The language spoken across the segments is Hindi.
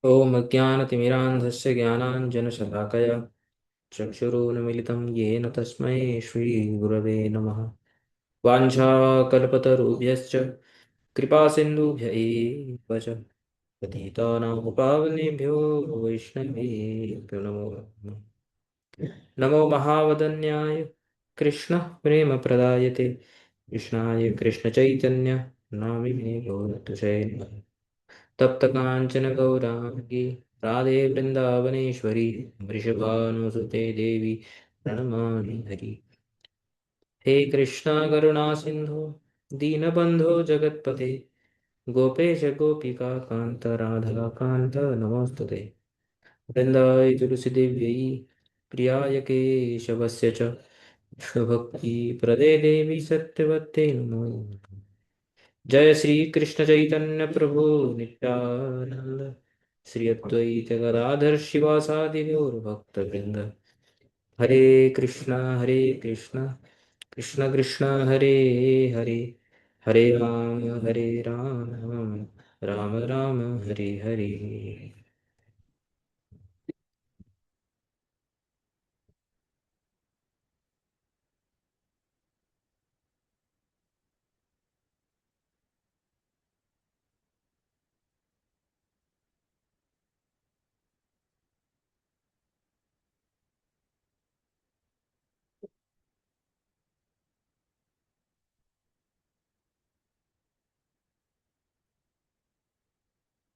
ॐ अज्ञानतिमिरान्धस्य ज्ञानाञ्जनशलाकया चक्षुरुन्मीलितं येन तस्मै श्रीगुरवे नमः। वाञ्छाकल्पतरुभ्यश्च कृपासिन्धुभ्य एव च पतितानां पावनेभ्यो वैष्णवेभ्यो नमो नमः। नमो महावदन्याय कृष्णः प्रेमप्रदायते कृष्णाय कृष्णचैतन्य नामिने गौरतुषे नमः। तप्त कांचन गौरांगी राधे वृंदावनेश्वरी वृषभानुसुते देवी प्रणमामि हरि। हे कृष्णा करुणा सिंधु दीनबंधो जगत्पते गोपेश गोपिका कांत राधा कांत नमोस्तुते। वृंदाय तुलसी देव्यै प्रियाय केशवस्य च भक्ति प्रदे देवी सत्यवते नमो। जय श्री कृष्ण चैतन्य प्रभु नित्यानंद श्री अद्वैत गदाधर शिवासादि गौर भक्त वृंद। हरे कृष्ण कृष्ण कृष्ण हरे हरे हरे राम राम राम हरे हरे।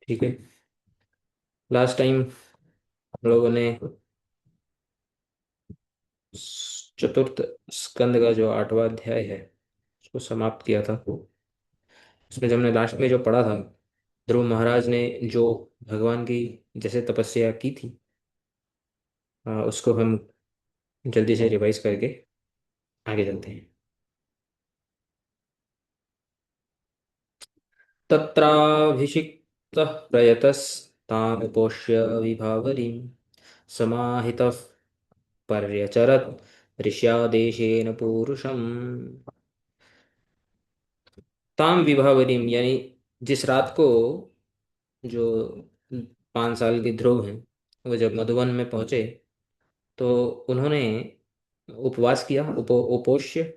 ठीक है। लास्ट टाइम हम लोगों ने चतुर्थ स्कंद का जो 8वां अध्याय है उसको समाप्त किया था। उसमें जब हमने लास्ट में जो पढ़ा था, ध्रुव महाराज ने जो भगवान की जैसे तपस्या की थी, उसको हम जल्दी से रिवाइज करके आगे चलते हैं। तत्राभिषिक्तः प्रयतस्तामुपोष्य विभावरीं समाहितः पर्यचरत् ऋष्यादेशेन पूरुषम्। ताम विभावरीम यानी जिस रात को जो 5 साल के ध्रुव हैं वो जब मधुवन में पहुंचे तो उन्होंने उपवास किया, उपोष्य,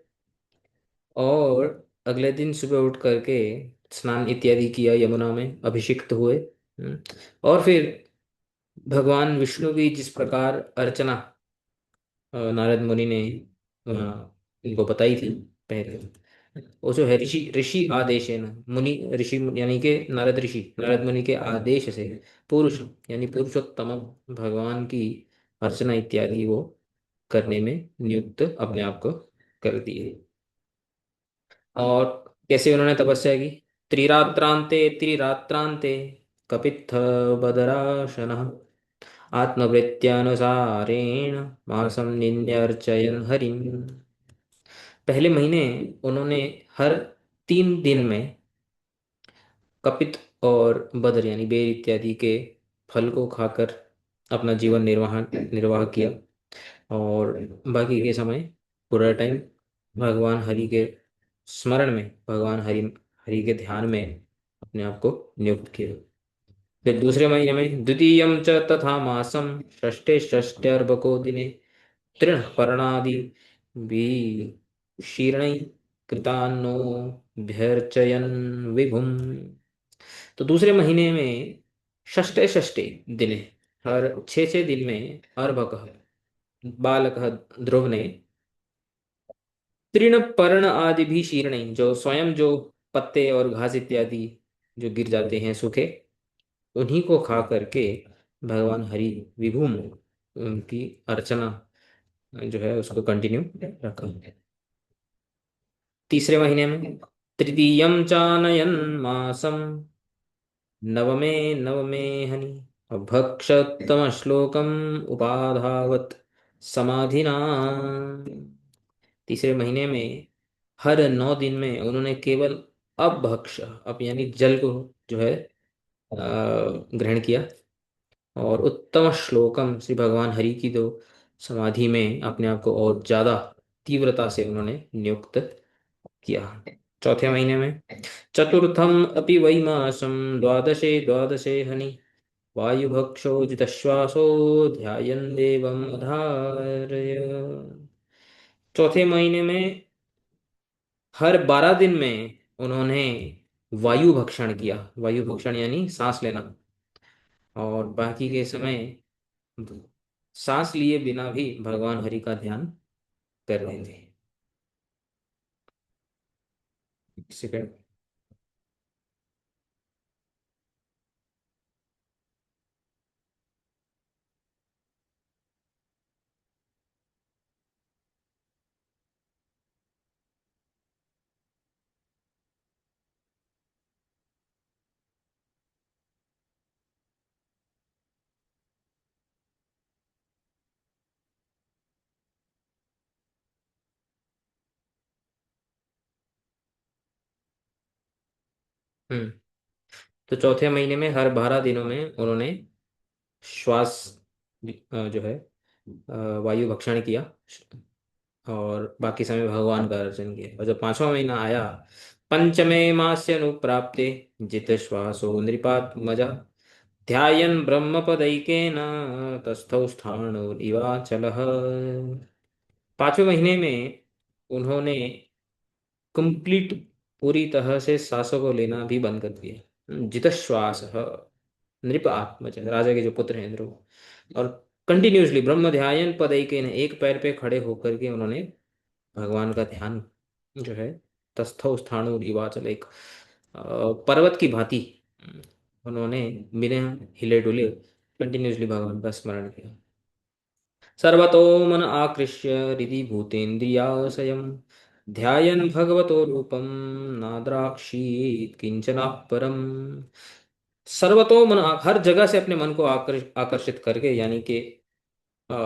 और अगले दिन सुबह उठ करके स्नान इत्यादि किया, यमुना में अभिषिक्त हुए। और फिर भगवान विष्णु की जिस प्रकार अर्चना नारद मुनि ने इनको बताई थी पहले, वो जो है ऋषि ऋषि आदेश है ना, मुनि ऋषि यानी कि नारद ऋषि नारद मुनि के आदेश से पुरुष यानी पुरुषोत्तम भगवान की अर्चना इत्यादि वो करने में नियुक्त अपने आप को कर दिए। और कैसे उन्होंने तपस्या की? त्रिरात्रांते कपित्थ बदराशन आत्मवृत्त्यानुसारेण मासं निन्यर्चयन् हरिम। पहले महीने उन्होंने हर 3 दिन में कपित और बदर यानी बेर इत्यादि के फल को खाकर अपना जीवन निर्वाह निर्वाह किया। और बाकी के समय पूरा टाइम भगवान हरि के स्मरण में, भगवान हरि हरि के ध्यान में अपने आप को नियुक्त किया। फिर दूसरे महीने में द्वितीयं च तथा मासम षष्ठे षष्ट्यर्भको दिने तृण पर्णादि भी शीर्णै कृतान्नो भ्यर्चयन् विभुम। तो दूसरे महीने में षष्ठे षष्ठे दिने, हर 6 6 दिन में अर्भक बालक ध्रुव ने तृण पर्ण आदि भी शीर्णे, जो स्वयं जो पत्ते और घास इत्यादि जो गिर जाते हैं सूखे, उन्हीं को खा करके भगवान हरि विभूम उनकी अर्चना जो है उसको कंटिन्यू रखा। तीसरे महीने में तृतीयं चानयन मासम नवमे नवमे हनि अभक्षतम श्लोकम उपाधावत समाधिना। तीसरे महीने में हर 9 दिन में उन्होंने केवल अभक्ष अप यानी जल को जो है ग्रहण किया। और उत्तम श्लोकम श्री भगवान हरि की दो समाधि में अपने आप को और ज्यादा तीव्रता से उन्होंने नियुक्त किया। चौथे महीने में चतुर्थम अपि वै मासम द्वादशे द्वादशे हनि वायुभक्षो जितश्वासो ध्यायन् देवम् अधारय। चौथे महीने में हर 12 दिन में उन्होंने वायु भक्षण किया। वायु भक्षण यानी सांस लेना। और बाकी के समय सांस लिए बिना भी भगवान हरि का ध्यान कर रहे थे। सेकंड। हम्म। तो चौथे महीने में हर 12 दिनों में उन्होंने श्वास जो है वायु भक्षण किया। और बाकी समय भगवान का अर्चन किया। और जब 5वां महीना आया, पंचमे मास्य अनुप्राप्ते जित श्वासो नृपात्मजा ध्यायन् ब्रह्मपदैकेन तस्थौ स्थाणुरिवाचलः। 5वें महीने में उन्होंने कंप्लीट पूरी तरह से सांसों को लेना भी बंद कर दिया। जित श्वास नृप आत्मज राजा के जो पुत्र हैं ध्रुव। और कंटिन्यूसली ब्रह्म ध्यान पदैकेन एक पैर पे खड़े होकर के उन्होंने भगवान का ध्यान जो है तस्थौ स्थाणु हिमाचल एक पर्वत की भांति उन्होंने बिना हिले डुले कंटिन्यूसली भगवान का स्मरण किया। सर्वतो मन आकृष्य हृदि भूतेन्द्रियाशयम् ध्यायन् भगवतो रूपं नाद्राक्षीत् किंचनात् परम्। सर्वतो मन हर जगह से अपने मन को आकर्षित करके यानी कि अ,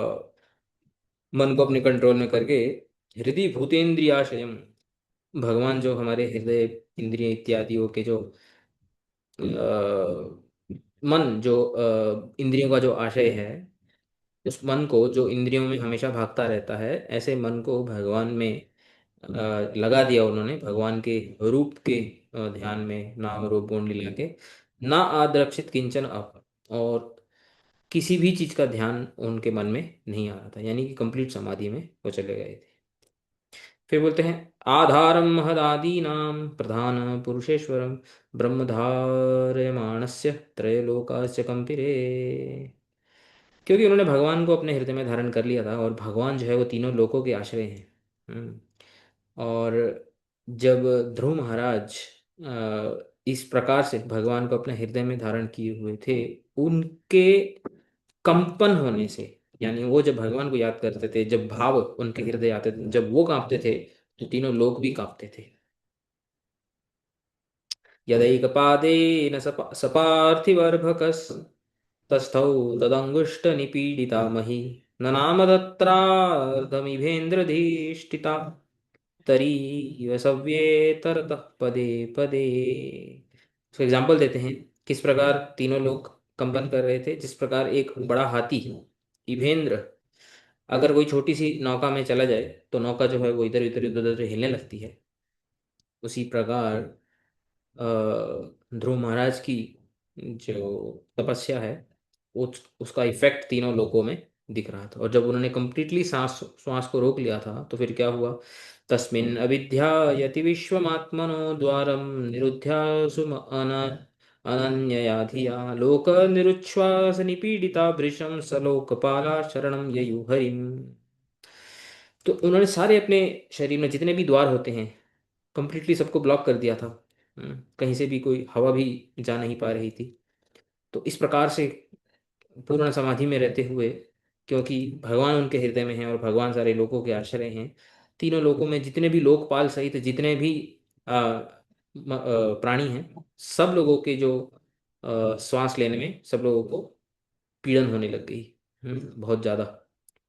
मन को अपने कंट्रोल में करके हृदय भूतेन्द्रियाशयम भगवान जो हमारे हृदय इंद्रिय इत्यादियों के जो मन जो इंद्रियों का जो आशय है, उस मन को जो इंद्रियों में हमेशा भागता रहता है, ऐसे मन को भगवान में लगा दिया उन्होंने। भगवान के रूप के ध्यान में नाम रूप गुण लीला के ना आद्रक्षित किंचन अप। और किसी भी चीज का ध्यान उनके मन में नहीं आ रहा था, यानी कि कंप्लीट समाधि में वो चले गए थे। फिर बोलते हैं आधारम महदादीनाम प्रधान पुरुषेश्वरम ब्रह्मधार्यमाणस्य त्रैलोकास्य कंपिरे। क्योंकि उन्होंने भगवान को अपने हृदय में धारण कर लिया था और भगवान जो है वो तीनों लोकों के आश्रय हैं। और जब ध्रुव महाराज इस प्रकार से भगवान को अपने हृदय में धारण किए हुए थे, उनके कंपन होने से, यानी वो जब भगवान को याद करते थे, जब भाव उनके हृदय आते थे, जब वो कांपते थे तो तीनों लोग भी कांपते थे। यदैकपादेन सपार्थिवर्भकस् तस्थौ तदङ्गुष्ठनिपीडिता मही न नाम तत्रार्धमिभेन्द्रधिष्ठिता तरीव सव्येतरतः पदे पदे। उसका एग्जाम्पल देते हैं किस प्रकार तीनों लोग कंपन कर रहे थे। जिस प्रकार एक बड़ा हाथी इभेंद्र अगर कोई छोटी सी नौका में चला जाए तो नौका जो है वो इधर इधर इधर उधर हिलने लगती है, उसी प्रकार ध्रुव महाराज की जो तपस्या है उसका इफेक्ट तीनों लोकों में दिख रहा था। और जब उन्होंने कंप्लीटली सांस श्वास को रोक लिया था तो फिर क्या हुआ। तस्मिन् अविद्यायति विश्वमात्मनो द्वारं निरुध्यासुम अनन्यया धिया लोक निरुच्छ्वास निपीडिता भृशं स लोकपाला शरणं ययु हरिम। तो उन्होंने सारे अपने शरीर में जितने भी द्वार होते हैं कंप्लीटली सबको ब्लॉक कर दिया था। कहीं से भी कोई हवा भी जा नहीं पा रही थी। तो इस प्रकार से पूर्ण समाधि में रहते हुए, क्योंकि भगवान उनके हृदय में हैं और भगवान सारे लोगों के आश्रय हैं, तीनों लोकों में जितने भी लोकपाल सहित जितने भी प्राणी हैं, सब लोगों के जो श्वास लेने में सब लोगों को पीड़न होने लग गई। बहुत ज़्यादा।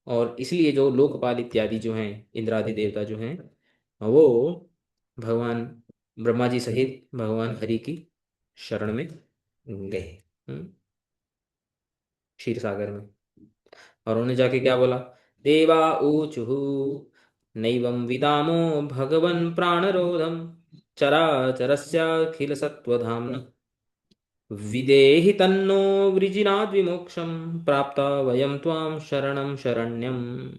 और इसलिए जो लोकपाल इत्यादि जो हैं, इंद्रादि देवता जो हैं, वो भगवान ब्रह्मा जी सहित भगवान हरि की शरण में गए क्षीर सागर में। और उन्होंने जाके क्या बोला। देवा ऊचुः नैवं विदामो भगवन् प्राणरोधम चराचरस्याखिल सत्वधाम्न विदेहि तन्नो वृजिनाद् विमोक्षम प्राप्ता वयम त्वाम शरणम शरण्यम।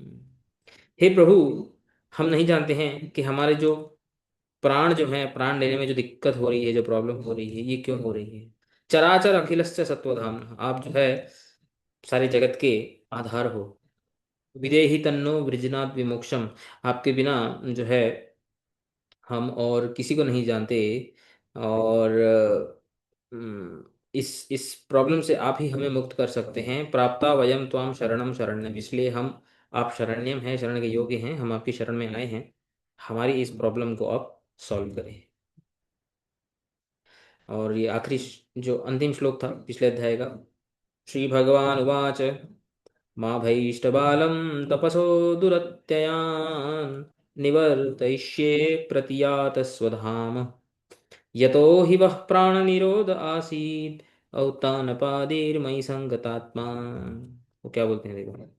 हे प्रभु, हम नहीं जानते हैं कि हमारे जो प्राण जो है, प्राण लेने में जो दिक्कत हो रही है, जो प्रॉब्लम हो रही है, ये क्यों हो रही है। चराचर अखिलस्य सत्वधाम, आप जो है सारे जगत के आधार हो। विदेहि तन्नो वृजनाथ विमोक्षम, आपके बिना जो है हम और किसी को नहीं जानते। और इस प्रॉब्लम से आप ही हमें मुक्त कर सकते हैं। प्राप्ता वयम त्वाम शरणम शरण्यम, इसलिए हम, आप शरण्यम हैं, शरण के योग्य हैं, हम आपकी शरण में आए हैं। हमारी इस प्रॉब्लम को आप सॉल्व करें। और ये आखिरी जो अंतिम श्लोक था पिछले अध्याय का। श्री भगवान उवाच माँ भैष्टबालं तपसो दुरत्ययान् निवर्तयिष्ये प्रतियात स्वधाम यतो हि वः प्राणनिरोध आसीत् औत्तानपादेर्मयि संगतात्मा। वो क्या बोलते हैं देखो।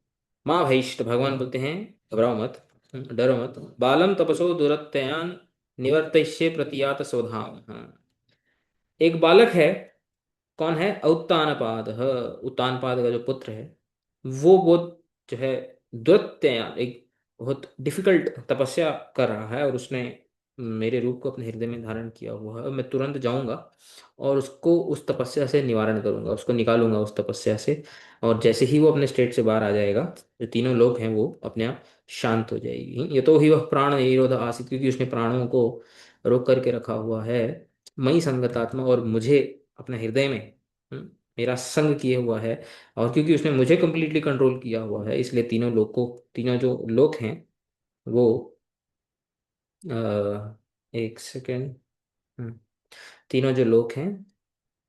माँ भैष्ट, भगवान बोलते हैं घबराओ मत, डरो मत। बालम तपसो दुरत्ययान निवर्तयिष्ये प्रतियात स्वधाम। हाँ, एक बालक है। कौन है? उत्तानपाद। उत्तानपाद का जो पुत्र है, वो बहुत जो है द्वैत्य, एक बहुत डिफिकल्ट तपस्या कर रहा है, और उसने मेरे रूप को अपने हृदय में धारण किया हुआ है। मैं तुरंत जाऊंगा और उसको उस तपस्या से निवारण करूंगा, उसको निकालूंगा उस तपस्या से। और जैसे ही वो अपने स्टेट से बाहर आ जाएगा, जो तीनों लोग हैं वो अपने आप शांत हो जाएगी। ये तो ही वह प्राण निरोध आसित, क्योंकि उसने प्राणों को रोक करके रखा हुआ है। मई संगतात्मा, और मुझे अपने हृदय में हम्म, मेरा संग किए हुआ है। और क्योंकि उसने मुझे कंप्लीटली कंट्रोल किया हुआ है, इसलिए तीनों लोग को, तीनों जो लोग हैं वो एक सेकेंड, तीनों जो लोग हैं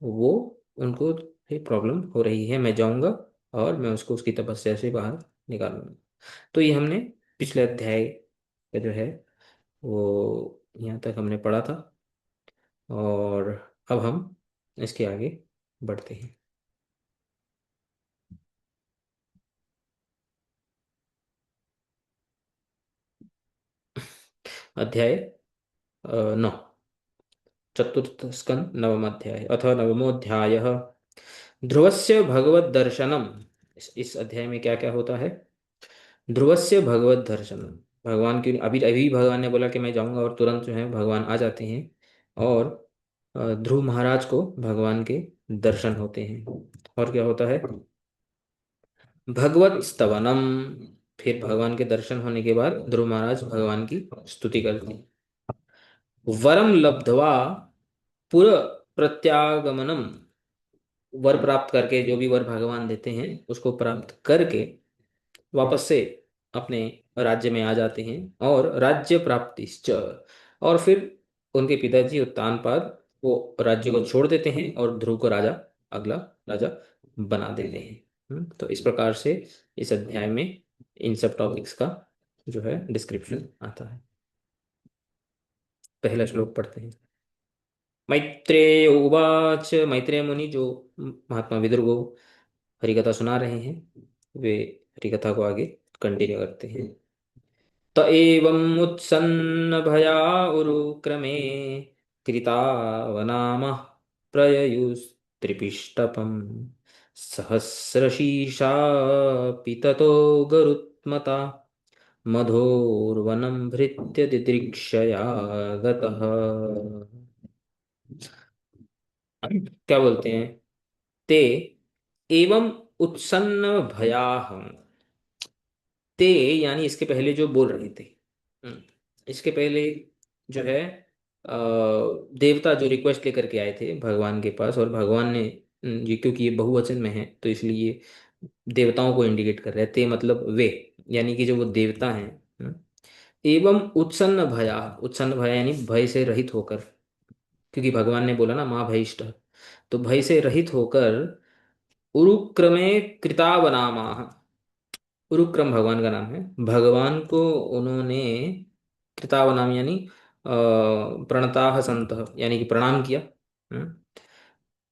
वो, उनको ये प्रॉब्लम हो रही है। मैं जाऊंगा और मैं उसको उसकी तपस्या से बाहर निकालूंगा। तो ये हमने पिछले अध्याय का जो है वो यहाँ तक हमने पढ़ा था। और अब हम इसके आगे बढ़ते हैं। अध्याय 9, चतुर्थ स्कंद नवम अध्याय अथवा नवमोध्याय। ध्रुवस्य भगवत दर्शनम। इस अध्याय में क्या क्या होता है? ध्रुवस्य भगवत दर्शनम, भगवान की अभी अभी भगवान ने बोला कि मैं जाऊंगा, और तुरंत जो है भगवान आ जाते हैं। और ध्रुव महाराज को भगवान के दर्शन होते हैं। और क्या होता है? भगवत स्तवनम, फिर भगवान के दर्शन होने के बाद ध्रुव महाराज भगवान की स्तुति करते हैं। वरम लब्ध्वा पुर प्रत्यागमनम, वर प्राप्त करके, जो भी वर भगवान देते हैं उसको प्राप्त करके वापस से अपने राज्य में आ जाते हैं। और राज्य प्राप्तिश्च, और फिर उनके पिताजी उत्तानपाद वो राज्य को छोड़ देते हैं और ध्रुव को राजा, अगला राजा बना देते हैं। तो इस प्रकार से इस अध्याय में इन सब टॉपिक्स का जो है डिस्क्रिप्शन आता है। पहला श्लोक पढ़ते हैं। मैत्रेय उवाच, मैत्रेय मुनि जो महात्मा विदुर को हरिकथा सुना रहे हैं, वे हरिकथा को आगे कंटिन्यू करते हैं। त एवमुत्सन्न भया उरुक्रमे कृतावनामः प्रययुस्त्रिपिष्टपम् सहस्रशीर्षापि ततो गरुत्मता मधोर्वनं भृत्य दिदृक्षया गतः। क्या बोलते हैं? ते एवं उत्सन्न भयाः, ते यानी इसके पहले जो बोल रहे थे। हम्म, इसके पहले जो है देवता जो रिक्वेस्ट लेकर के आए थे भगवान के पास, और भगवान ने ये, क्योंकि ये बहुवचन में है तो इसलिए ये देवताओं को इंडिकेट कर रहे थे, मतलब वे, यानी कि जो वो देवता हैं। एवं उत्सन्न भया, उत्सन्न भया यानी भय से रहित होकर, क्योंकि भगवान ने बोला ना माँ भयष्ट, तो भय से रहित होकर उरुक्रमे कृतावनामा, उरुक्रम भगवान का नाम है। भगवान को उन्होंने कृतावनाम यानी प्रणताह संत, यानी कि प्रणाम किया। हम्म,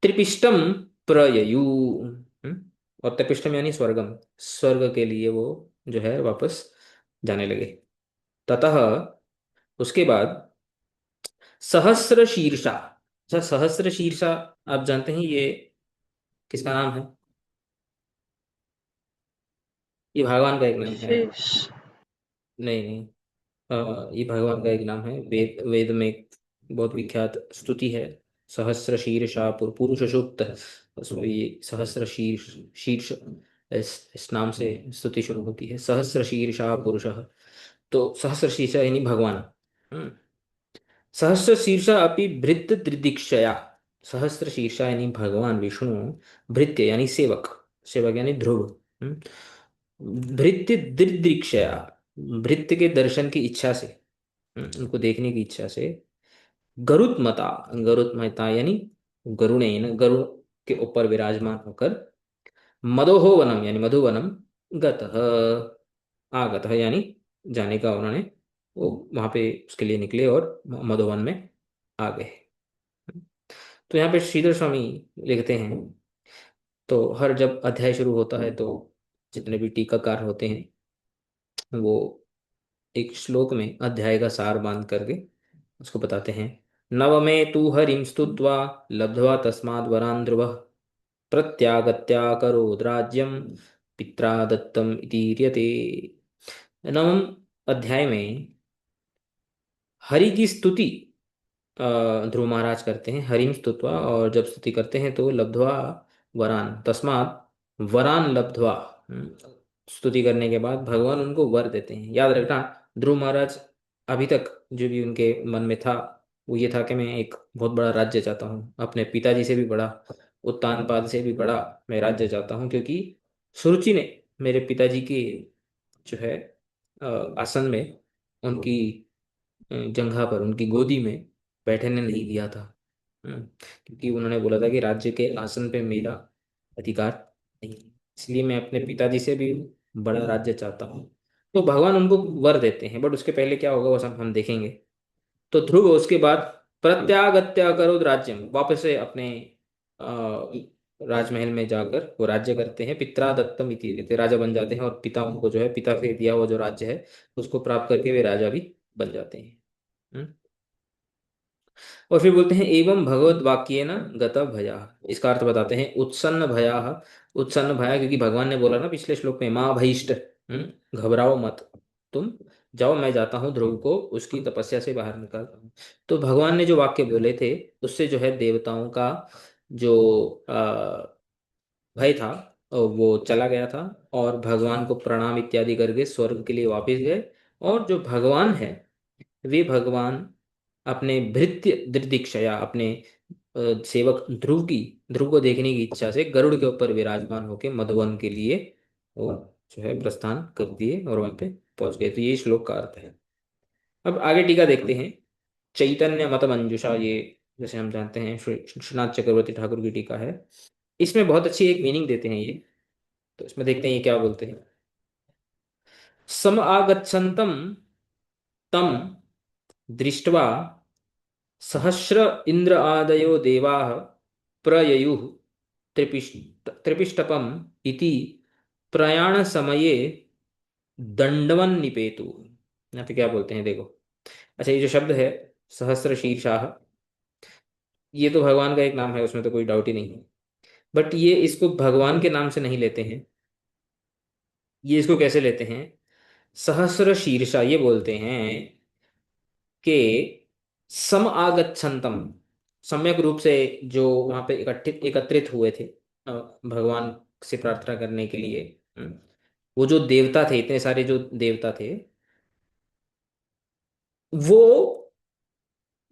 त्रिपिष्टम प्रययु, और त्रिपिष्टम यानी स्वर्गम, स्वर्ग के लिए वो जो है वापस जाने लगे। ततः उसके बाद सहस्र शीर्षा, अच्छा, सहस्र शीर्षा आप जानते हैं ये किसका नाम है? ये भगवान का एक नाम है। शीश। नहीं नहीं, ये भगवान का एक नाम है। वेद वेद में एक बहुत विख्यात स्तुति है, सहस्र शीर्षा पुरुष सूक्त। उसमें ये सहस्र शीर्ष शीर्ष इस नाम से स्तुति शुरू होती है, सहस्र शीर्षा पुरुष। तो सहस्र शीर्षा यानी भगवान। हम्म। सहस्र शीर्षा अपि भृत्य दिदीक्षया। सहस्र शीर्षा यानी भगवान विष्णु, भृत्य यानी सेवक, सेवक यानी ध्रुव। भृत्य दिदीक्षया, भृत्य के दर्शन की इच्छा से, उनको देखने की इच्छा से, गरुत्मता, गरुत्मता यानी गरुणेन, गरुड़ के ऊपर विराजमान होकर, मदोहो वनम यानी मधुवनम, गतः, आगतः यानी जाने का उन्होंने, वो वहां पे उसके लिए निकले और मधुवन में आ गए। तो यहाँ पे श्रीधर स्वामी लिखते हैं, तो हर जब अध्याय शुरू होता है तो जितने भी टीकाकार होते हैं वो एक श्लोक में अध्याय का सार बांध करके उसको बताते हैं। नवमे तु हरिं स्तुत्वा लब्ध्वा तस्माद् वरान् ध्रुवः प्रत्यागत्याकरोद् राज्यं पित्रा दत्तम इति रीयते। नवम अध्याय में हरि की स्तुति ध्रुव महाराज करते हैं, हरिम स्तुत्वा, और जब स्तुति करते हैं तो लब्ध्वा वरान तस्मात् वरान लब्ध्वा, स्तुति करने के बाद भगवान उनको वर देते हैं। याद रखना, ध्रुव महाराज अभी तक जो भी उनके मन में था वो ये था कि मैं एक बहुत बड़ा राज्य चाहता हूँ, अपने पिताजी से भी बड़ा, उत्तानपाद से भी बड़ा मैं राज्य चाहता हूँ, क्योंकि सुरुचि ने मेरे पिताजी के जो है आसन में, उनकी जंघा पर, उनकी गोदी में बैठने नहीं दिया था। क्योंकि उन्होंने बोला था कि राज्य के आसन पे मेरा अधिकार नहीं है, इसलिए मैं अपने पिताजी से भी बड़ा राज्य चाहता हूँ। तो भगवान उनको वर देते हैं, बट उसके पहले क्या होगा वो सब हम देखेंगे। तो ध्रुव उसके बाद प्रत्यागत्या करो राज्यम, वापस से अपने अ, राजमहल में जाकर वो राज्य करते हैं। पित्रा दत्तम इति रीते, राजा बन जाते हैं, और पिता उनको जो है, पिता से दिया हुआ जो राज्य है उसको प्राप्त करके वे राजा भी बन जाते हैं। हम्म। और फिर बोलते हैं एवं भगवत वाक्य न गत भया, इसका अर्थ बताते हैं उत्सन्न भया। उत्सन्न भया क्योंकि भगवान ने बोला ना पिछले श्लोक में, माँ भईष्ट, घबराओ मत, तुम जाओ, मैं जाता हूँ ध्रुव को उसकी तपस्या से बाहर निकालता हूँ। तो भगवान ने जो वाक्य बोले थे उससे जो है देवताओं का जो भय था वो चला गया था, और भगवान को प्रणाम इत्यादि करके स्वर्ग के लिए वापस गए। और जो भगवान है वे भगवान अपने भृत्य दृदिक्षया, अपने सेवक ध्रुव को देखने की इच्छा से गरुड़ के ऊपर विराजमान होकर मधुवन के लिए वो जो है प्रस्थान कर दिए और वहां पे पहुंच गए। तो ये श्लोक का अर्थ है। अब आगे टीका देखते हैं। चैतन्य मत मंजुषा, ये जैसे हम जानते हैं श्रीनाथ चक्रवर्ती ठाकुर की टीका है। इसमें बहुत अच्छी एक मीनिंग देते हैं ये। तो इसमें देखते हैं ये क्या बोलते हैं। सम आगच्छन्तम तम दृष्ट्वा सहस्र इंद्र आदयो देवाः प्रययुः त्रिपिष्टपम इति प्रयाण समये दंडवन निपेतु। यहाँ पे क्या बोलते हैं देखो। अच्छा, ये जो शब्द है सहस्र शीर्षाः, ये तो भगवान का एक नाम है, उसमें तो कोई डाउट ही नहीं है। बट ये इसको भगवान के नाम से नहीं लेते हैं। ये इसको कैसे लेते हैं, सहस्र शीर्षा ये बोलते हैं कि सम आगच्छन्तम, सम्यक रूप से जो वहां पे इकट्ठित एकत्रित हुए थे भगवान से प्रार्थना करने के लिए। वो जो देवता थे, इतने सारे जो देवता थे, वो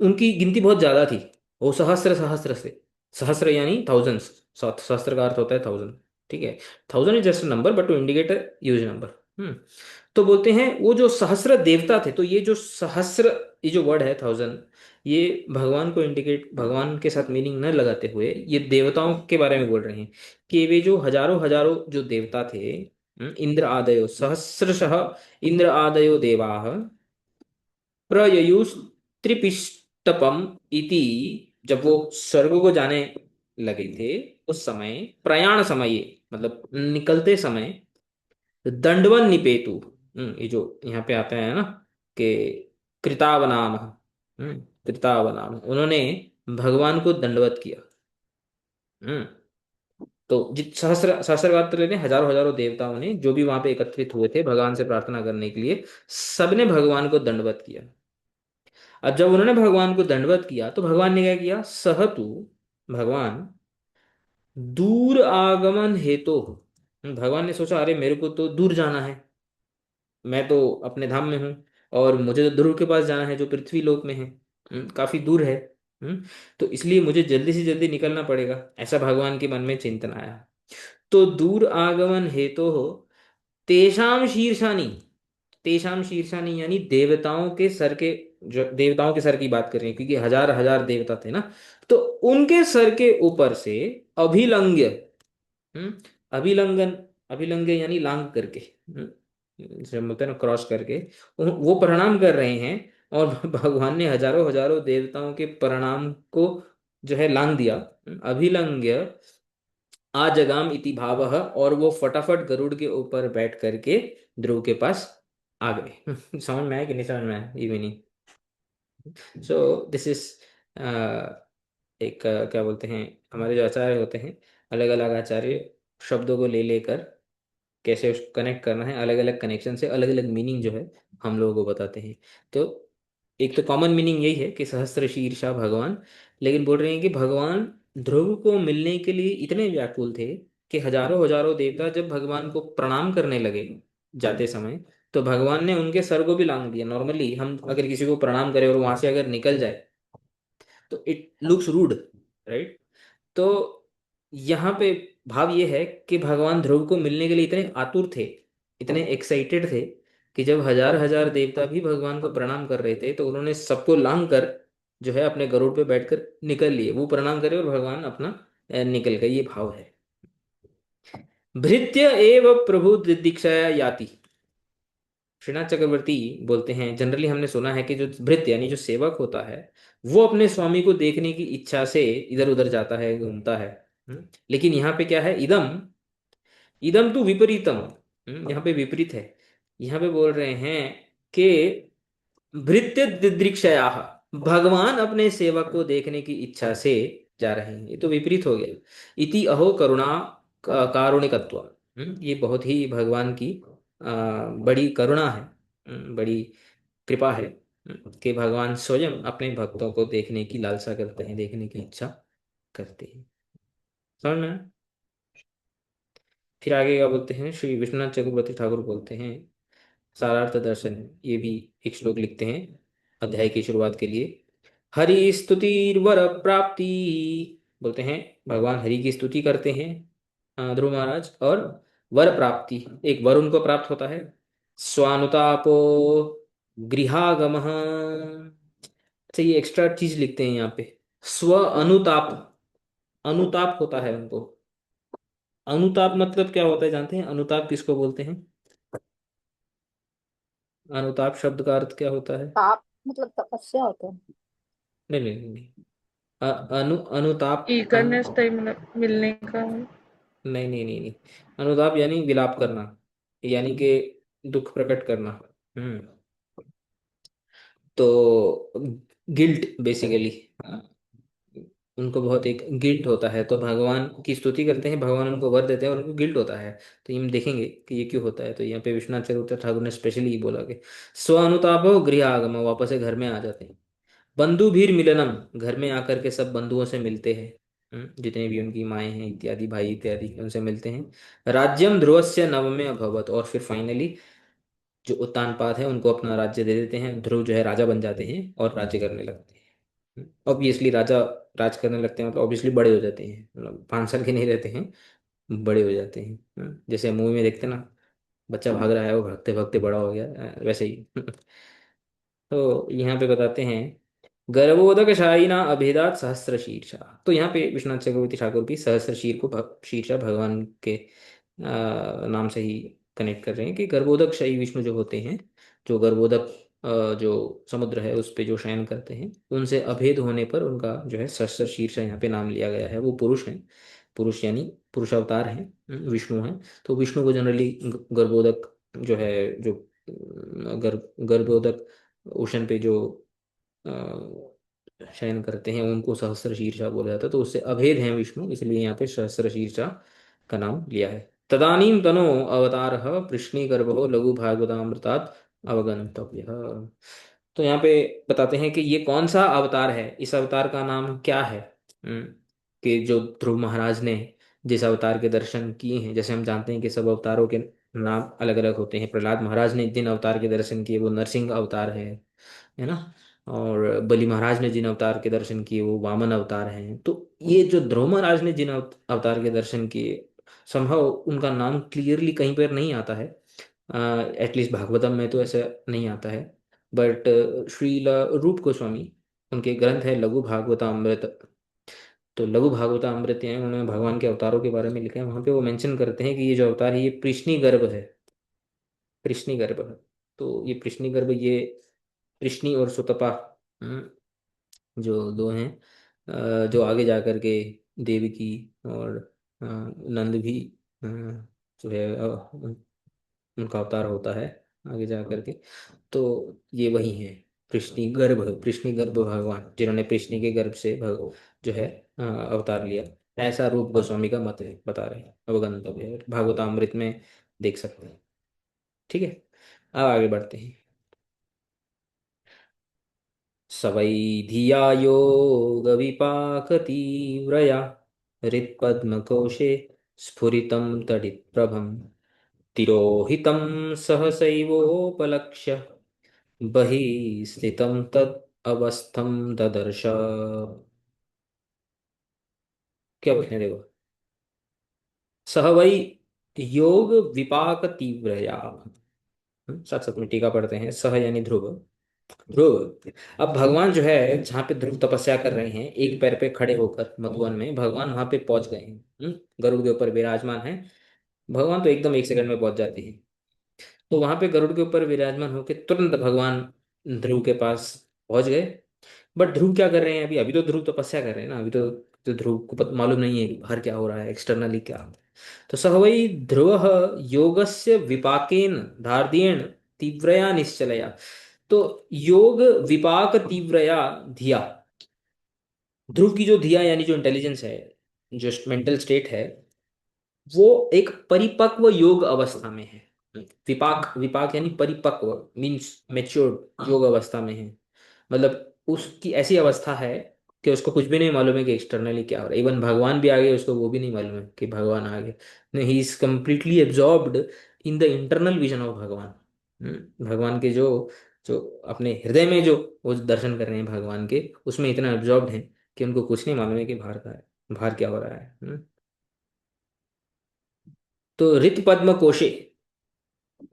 उनकी गिनती बहुत ज्यादा थी। वो सहस्र सहस्र से, सहस्र यानी थाउजेंड्स, सहस्त्र का अर्थ होता है थाउजेंड। ठीक है, thousand is just number but to indicate huge number. तो बोलते हैं वो जो सहस्र देवता थे, तो ये जो सहस्र, ये जो वर्ड है थाउजेंड, ये भगवान को इंडिकेट, भगवान के साथ मीनिंग न लगाते हुए ये देवताओं के बारे में बोल रहे हैं कि वे जो हजारों हजारों जो देवता थे, इंद्र आदयो सहस्रशः इंद्र आदयो देवाः प्रययुष त्रिपिष्टपम इति, जब वो स्वर्ग को जाने लगे थे उस समय, प्रयाण समय मतलब निकलते समय, दंडवन निपेतु, ये जो यहाँ पे आता है ना कि कृतावनाम, कृतावनाम, उन्होंने भगवान को दंडवत किया। हम्म तो जित सहस्त्रगात्र तो लेने हजारों हजारों देवताओं ने, जो भी वहां पे एकत्रित हुए थे भगवान से प्रार्थना करने के लिए, सबने भगवान को दंडवत किया। अब जब उन्होंने भगवान को दंडवत किया तो भगवान ने क्या किया, सहतु, भगवान दूर आगमन हेतु, भगवान ने सोचा अरे मेरे को तो दूर जाना है, मैं तो अपने धाम में हूँ, और मुझे तो ध्रुव के पास जाना है जो पृथ्वी लोक में है, काफी दूर है। तो इसलिए मुझे जल्दी से जल्दी निकलना पड़ेगा, ऐसा भगवान के मन में चिंतन आया। तो दूर आगमन हेतु हो तेषाम शीर्षानी, तेषाम शीर्षानी यानी देवताओं के सर के, जो देवताओं के सर की बात कर रहे हैं क्योंकि हजार हजार देवता थे ना, तो उनके सर के ऊपर से अभिलंग्य, हम्म अभिलंगन, अभिलंग्य यानी लांग करके, जैसे हम बोलते हैं ना क्रॉस करके, वो प्रणाम कर रहे हैं। और भगवान ने हजारों हजारों देवताओं के प्रणाम को जो है लांग दिया। अभिलंग्य आजगाम इति भावः, और वो फटाफट गरुड़ के ऊपर बैठ करके ध्रुव के पास आ गए। समझ में आया कि नहीं समझ में आया, ये भी नहीं। सो दिस इज एक क्या बोलते हैं, हमारे जो आचार्य होते हैं, अलग अलग आचार्य शब्दों को ले लेकर कैसे उसको कनेक्ट करना है, अलग अलग कनेक्शन से अलग अलग मीनिंग जो है हम लोगों को बताते हैं। तो एक तो कॉमन मीनिंग यही है कि सहस्त्र शीर्षा भगवान, लेकिन बोल रहे हैं कि भगवान ध्रुव को मिलने के लिए इतने व्याकुल थे कि हजारों हजारों देवता जब भगवान को प्रणाम करने लगे जाते समय, तो भगवान ने उनके सर को भी लांग दिया। नॉर्मली हम अगर किसी को प्रणाम करें और वहां से अगर निकल जाए तो इट लुक्स रूड, राइट। तो यहाँ पे भाव ये है कि भगवान ध्रुव को मिलने के लिए इतने आतुर थे, इतने एक्साइटेड थे, कि जब हजार हजार देवता भी भगवान को प्रणाम कर रहे थे तो उन्होंने सबको लांग कर जो है अपने गरुड़ पे बैठकर निकल लिए, वो प्रणाम करे और भगवान अपना निकल गए, ये भाव है। भृत्य एव प्रभु दीक्षाया याति, श्रीनाथ चक्रवर्ती बोलते हैं जनरली हमने सुना है कि जो भृत्य यानी जो सेवक होता है, वो अपने स्वामी को देखने की इच्छा से इधर उधर जाता है, घूमता है। लेकिन यहाँ पे क्या है, इदम, इदम तो विपरीतम, यहाँ पे विपरीत है। यहाँ पे बोल रहे हैं कि भृत्य दिदृक्षया, भगवान अपने सेवक को देखने की इच्छा से जा रहे हैं, ये तो विपरीत हो गया। इति अहो करुणा कारुणिकत्व, ये बहुत ही भगवान की बड़ी करुणा है, बड़ी कृपा है, कि भगवान स्वयं अपने भक्तों को देखने की लालसा करते हैं, देखने की इच्छा करते हैं। समझ में आया? फिर आगे क्या बोलते हैं, श्री विश्वनाथ चक्रवर्ती ठाकुर बोलते हैं, सारार्थ दर्शन ये भी एक श्लोक लिखते हैं अध्याय की शुरुआत के लिए। हरि स्तुति वर प्राप्ति, बोलते हैं भगवान हरि की स्तुति करते हैं ध्रुव महाराज, और वर प्राप्ति, एक वर उनको प्राप्त होता है। स्वानुतापो गृहागम, अच्छा ये एक्स्ट्रा चीज लिखते हैं यहाँ पे, स्व अनुताप, अनुताप होता है उनको। अनुताप मतलब क्या होता है जानते हैं, अनुताप किसको बोलते हैं? अनुताप शब्द का अर्थ क्या होता है? पाप मतलब तपस्या होता है। नहीं नहीं नहीं नहीं। अनुताप ईगरनेस टाइम मिलने का। नहीं नहीं नहीं नहीं, अनुताप यानी विलाप करना, यानी कि दुख प्रकट करना। हम्म तो गिल्ट बेसिकली, उनको बहुत एक गिल्ट होता है, तो भगवान की स्तुति करते हैं, भगवान उनको वर देते हैं और उनको गिल्ट होता है। तो ये हम देखेंगे कि ये क्यों होता है। तो यहाँ पे विश्वनाथ चक्रवर्ती ठाकुर ने स्पेशली बोला कि स्व अनुतापो गृह आगम, वापस से घर में आ जाते हैं। बंधु भीर मिलनम, घर में आकर के सब बंधुओं से मिलते हैं, जितने भी उनकी माएँ हैं इत्यादि, भाई इत्यादि, उनसे मिलते हैं। राज्यम ध्रुवस्य नवमे अभवत, और फिर फाइनली जो उत्तानपाद है उनको अपना राज्य दे देते हैं, ध्रुव जो है राजा बन जाते हैं और राज्य करने लगते हैं। ऑब्वियसली राजा राज करने लगते हैं मतलब ऑब्वियसली बड़े हो जाते हैं, मतलब 5 साल के नहीं रहते हैं, बड़े हो जाते हैं। जैसे मूवी में देखते हैं ना, बच्चा भाग रहा है वो भागते भागते बड़ा हो गया, वैसे ही। तो यहाँ पे बताते हैं गर्भोदक शायिना अभेदात सहस्त्र शीर्षा, तो यहाँ पे विश्वनाथ चक्रवर्ती ठाकुर भी सहस्त्र शीर को शीर्षा भगवान के नाम से ही कनेक्ट कर रहे हैं कि गर्भोदक शाही विष्णु जो होते हैं, जो गर्भोदक जो समुद्र है उस पे जो शयन करते हैं, उनसे अभेद होने पर उनका जो है सहस्त्र शीर्षा यहाँ पे नाम लिया गया है। वो पुरुष हैं, पुरुष यानी पुरुष अवतार हैं, विष्णु हैं। तो विष्णु को जनरली गर्भोदक जो है, जो गर्भोदक ओशन पे जो शयन करते हैं उनको सहस्र शीर्षा बोला जाता है, तो उससे अभेद है विष्णु, इसलिए यहाँ पे सहस्र शीर्षा का नाम लिया है। तदानीं तनो अवतार कृष्णीगर्भो लघु भागवतामृतात् अवगंतव्य। तो यहाँ पे बताते हैं कि ये कौन सा अवतार है, इस अवतार का नाम क्या है। हम्म, कि जो ध्रुव महाराज ने जिस अवतार के दर्शन किए हैं, जैसे हम जानते हैं कि सब अवतारों के नाम अलग अलग होते हैं, प्रहलाद महाराज ने जिन अवतार के दर्शन किए वो नरसिंह अवतार है ना। और बलि महाराज ने जिन अवतार के दर्शन किए वो वामन अवतार हैं। तो ये जो ध्रुव महाराज ने जिन अवतार के दर्शन किए, संभव उनका नाम क्लियरली कहीं पर नहीं आता है, एटलीस्ट भागवतम में तो ऐसा नहीं आता है। बट श्रील रूप गोस्वामी, उनके ग्रंथ है लघु भागवतामृत, तो लघु भागवतामृत है, उन्होंने भगवान के अवतारों के बारे में लिखा है, वहां पे वो मेंशन करते हैं कि ये जो अवतार है ये कृष्णी गर्भ है। कृष्णी गर्भ है। तो ये कृष्णी गर्भ, ये कृष्णी और सुतपा, जो दो हैं, जो आगे जा कर के देवकी और नंद भी जो है उनका अवतार होता है आगे जा करके। तो ये वही है कृष्णी गर्भ भगवान, जिन्होंने कृष्णि के गर्भ से जो है अवतार लिया। ऐसा रूप गोस्वामी का मत है, बता रहे हैं, अवगंतव्य है, भागवतामृत में देख सकते हैं। ठीक है, अब आगे बढ़ते हैं। सवै धिया योगविपाकतीव्रया हृत्पद्मकोशे स्फुरितं तडित्प्रभं तिरोहितं सहसैवोपलक्ष्य बहिः स्थितं तत् अवस्थं ददर्श। क्या बोलते हैं देखो, सह वै योग विपाक तीव्रया। साथ साथ में टीका पढ़ते हैं। सह यानी ध्रुव, ध्रुव। अब भगवान जो है जहाँ पे ध्रुव तपस्या कर रहे हैं, एक पैर पे खड़े होकर मधुवन में भगवान वहां पे पहुंच गए हैं। गरुड़ के ऊपर विराजमान है भगवान, तो एकदम एक सेकंड में पहुंच जाते हैं। तो वहां पे गरुड़ के ऊपर विराजमान होकर तुरंत भगवान ध्रुव के पास पहुंच गए। बट ध्रुव क्या कर रहे हैं, अभी अभी तो ध्रुव तपस्या कर रहे हैं ना, अभी तो ध्रुव को मालूम नहीं है कि बाहर क्या हो रहा है, एक्सटर्नली क्या हो रहा है। तो स वै ध्रुव योगस्य विपाकेन धार्ध्येण तीव्रया निश्चलया। तो योग विपाक तीव्रया धिया, ध्रुव की जो धिया यानी जो इंटेलिजेंस है, जो मेंटल स्टेट है, वो एक परिपक्व योग अवस्था में है। विपाक, विपाक यानी परिपक्व, मीन्स मेच्योर्ड योग अवस्था में है। मतलब उसकी ऐसी अवस्था है कि उसको कुछ भी नहीं मालूम है कि एक्सटर्नली क्या हो रहा है। इवन भगवान भी आगे उसको वो भी नहीं मालूम है कि भगवान आगे नहीं, he is completely absorbed in the internal vision of भगवान। भगवान के जो जो अपने हृदय में जो वो दर्शन कर रहे हैं भगवान के, उसमें इतना एब्जॉर्ब्ड है कि उनको कुछ नहीं मालूम है कि बाहर का है, बाहर क्या हो रहा है। तो रित पद्म कोशे,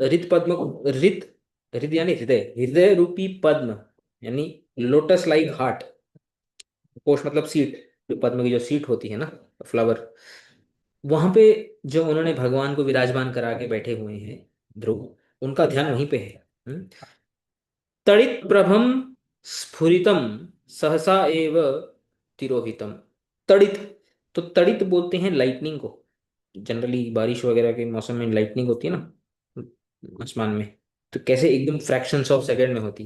रित पद्म, रित, रित यानी हृदय, हृदय रूपी पद्म यानी लोटस लाइक हार्ट, कोश मतलब सीट, जो पद्म की जो सीट होती है ना, फ्लावर, वहां पे जो उन्होंने भगवान को विराजमान करा के बैठे हुए हैं ध्रुव, उनका ध्यान वहीं पे है। तड़ित प्रभम स्फुरितम सहसा एव तिरोहितम। तड़ित, तो तड़ित बोलते हैं लाइटनिंग को, जनरली बारिश वगैरह के मौसम में लाइटनिंग होती है ना आसमान में, तो कैसे एकदम फ्रैक्शंस ऑफ सेकंड में होती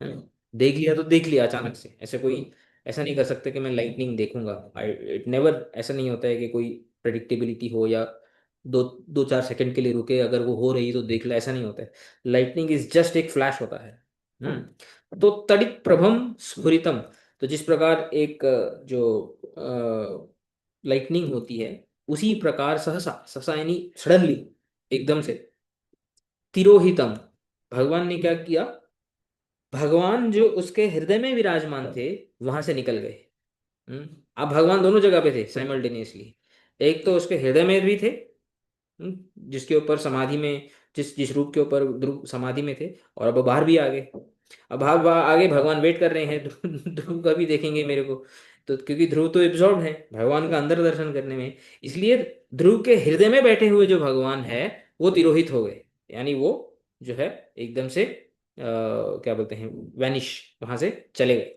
है ना? देख लिया तो देख लिया अचानक से, ऐसे कोई ऐसा नहीं कर सकते कि मैं लाइटनिंग देखूंगा। आई इट नेवर, ऐसा नहीं होता है कि कोई प्रेडिक्टेबिलिटी हो या दो दो चार सेकंड के लिए रुके, अगर वो हो रही तो देख ला, ऐसा नहीं होता है। लाइटनिंग इज जस्ट एक फ्लैश होता है। तो तड़ित प्रभम स्फुरितम, तो जिस प्रकार एक जो लाइटनिंग होती है, उसी प्रकार सहसा, सहसा यानी सडनली, एकदम से, तिरोहितम, भगवान ने क्या किया, भगवान जो उसके हृदय में विराजमान थे वहां से निकल गए। अब भगवान दोनों जगह पे थे साइमल्टेनियसली, एक तो उसके हृदय में भी थे, जिसके ऊपर समाधि में, जिस जिस रूप के ऊपर ध्रुव समाधि में थे, और अब बाहर भी आ गए। अब आगे भगवान वेट कर रहे हैं ध्रुव, ध्रुव का भी देखेंगे मेरे को। तो क्योंकि ध्रुव तो एब्जॉर्ब है भगवान का अंदर दर्शन करने में, इसलिए ध्रुव के हृदय में बैठे हुए जो भगवान है वो तिरोहित हो गए, यानी वो जो है एकदम से क्या बोलते हैं, वैनिश, वहां से चले गए।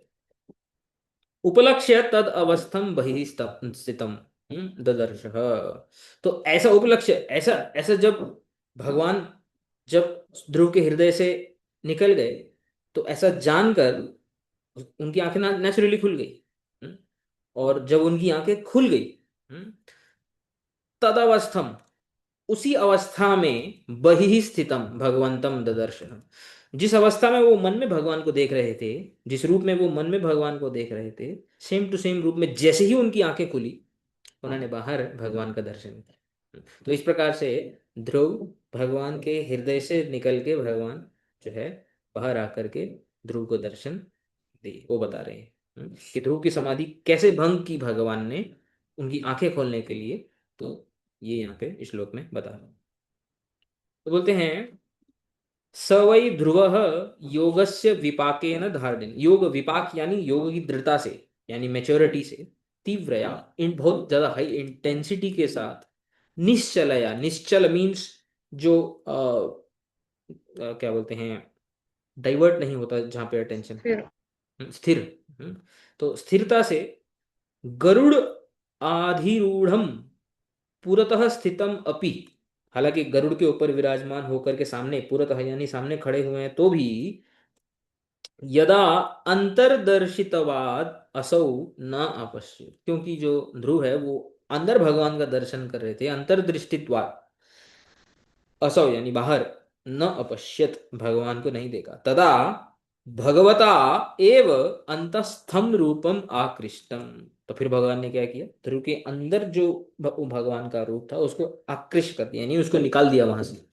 उपलक्ष्य तद अवस्थम बहिः स्थितम ददर्श। तो ऐसा उपलक्ष्य, ऐसा ऐसा जब भगवान, जब ध्रुव के हृदय से निकल गए, तो ऐसा जानकर उनकी आंखें नेचुरली खुल गई। हम्म, और जब उनकी आंखें खुल गई, हम्म, तदवस्थम, उसी अवस्था में बहिः स्थितम भगवंतम ददर्शनम, जिस अवस्था में वो मन में भगवान को देख रहे थे, जिस रूप में वो मन में भगवान को देख रहे थे, सेम टू सेम रूप में जैसे ही उनकी आंखें खुली, उन्होंने बाहर भगवान का दर्शन किया। तो इस प्रकार से ध्रुव भगवान के हृदय से निकल के भगवान जो है बाहर आकर के ध्रुव को दर्शन दे, वो बता रहे हैं। कि ध्रुव की समाधि कैसे भंग की भगवान ने उनकी आंखें खोलने के लिए। तो ये यहाँ पे इस श्लोक में बता रहे हैं। तो बोलते हैं, स वै ध्रुव योगस्य विपाकेन धारणेन, योग विपाक यानी योग की दृढ़ता से, यानी मेच्योरिटी से, तीव्रया, इन बहुत ज्यादा हाई इंटेंसिटी के साथ, निश्चलया, निश्चल मीन्स जो क्या बोलते हैं, डाइवर्ट नहीं होता जहां पे अटेंशन, फिर स्थिर। हम्म, तो स्थिरता से गरुड़ आधिरूढ़म पुरतः स्थितम अपि, हालांकि गरुड़ के ऊपर विराजमान होकर के सामने, पुरतः यानी सामने खड़े हुए हैं, तो भी यदा अंतर्दर्शितवाद असौ न अपश्य, क्योंकि जो ध्रुव है वो अंदर भगवान का दर्शन कर रहे थे, अंतर्दृष्टित्वाद, असौ यानी बाहर, न अपश्यत भगवान को नहीं देखा, तदा भगवता एव अंतस्थम रूपम आकृष्टम, तो फिर भगवान ने क्या किया, ध्रुव के अंदर जो भगवान का रूप था उसको आकृष्ट कर दिया, यानी उसको निकाल दिया वहां से,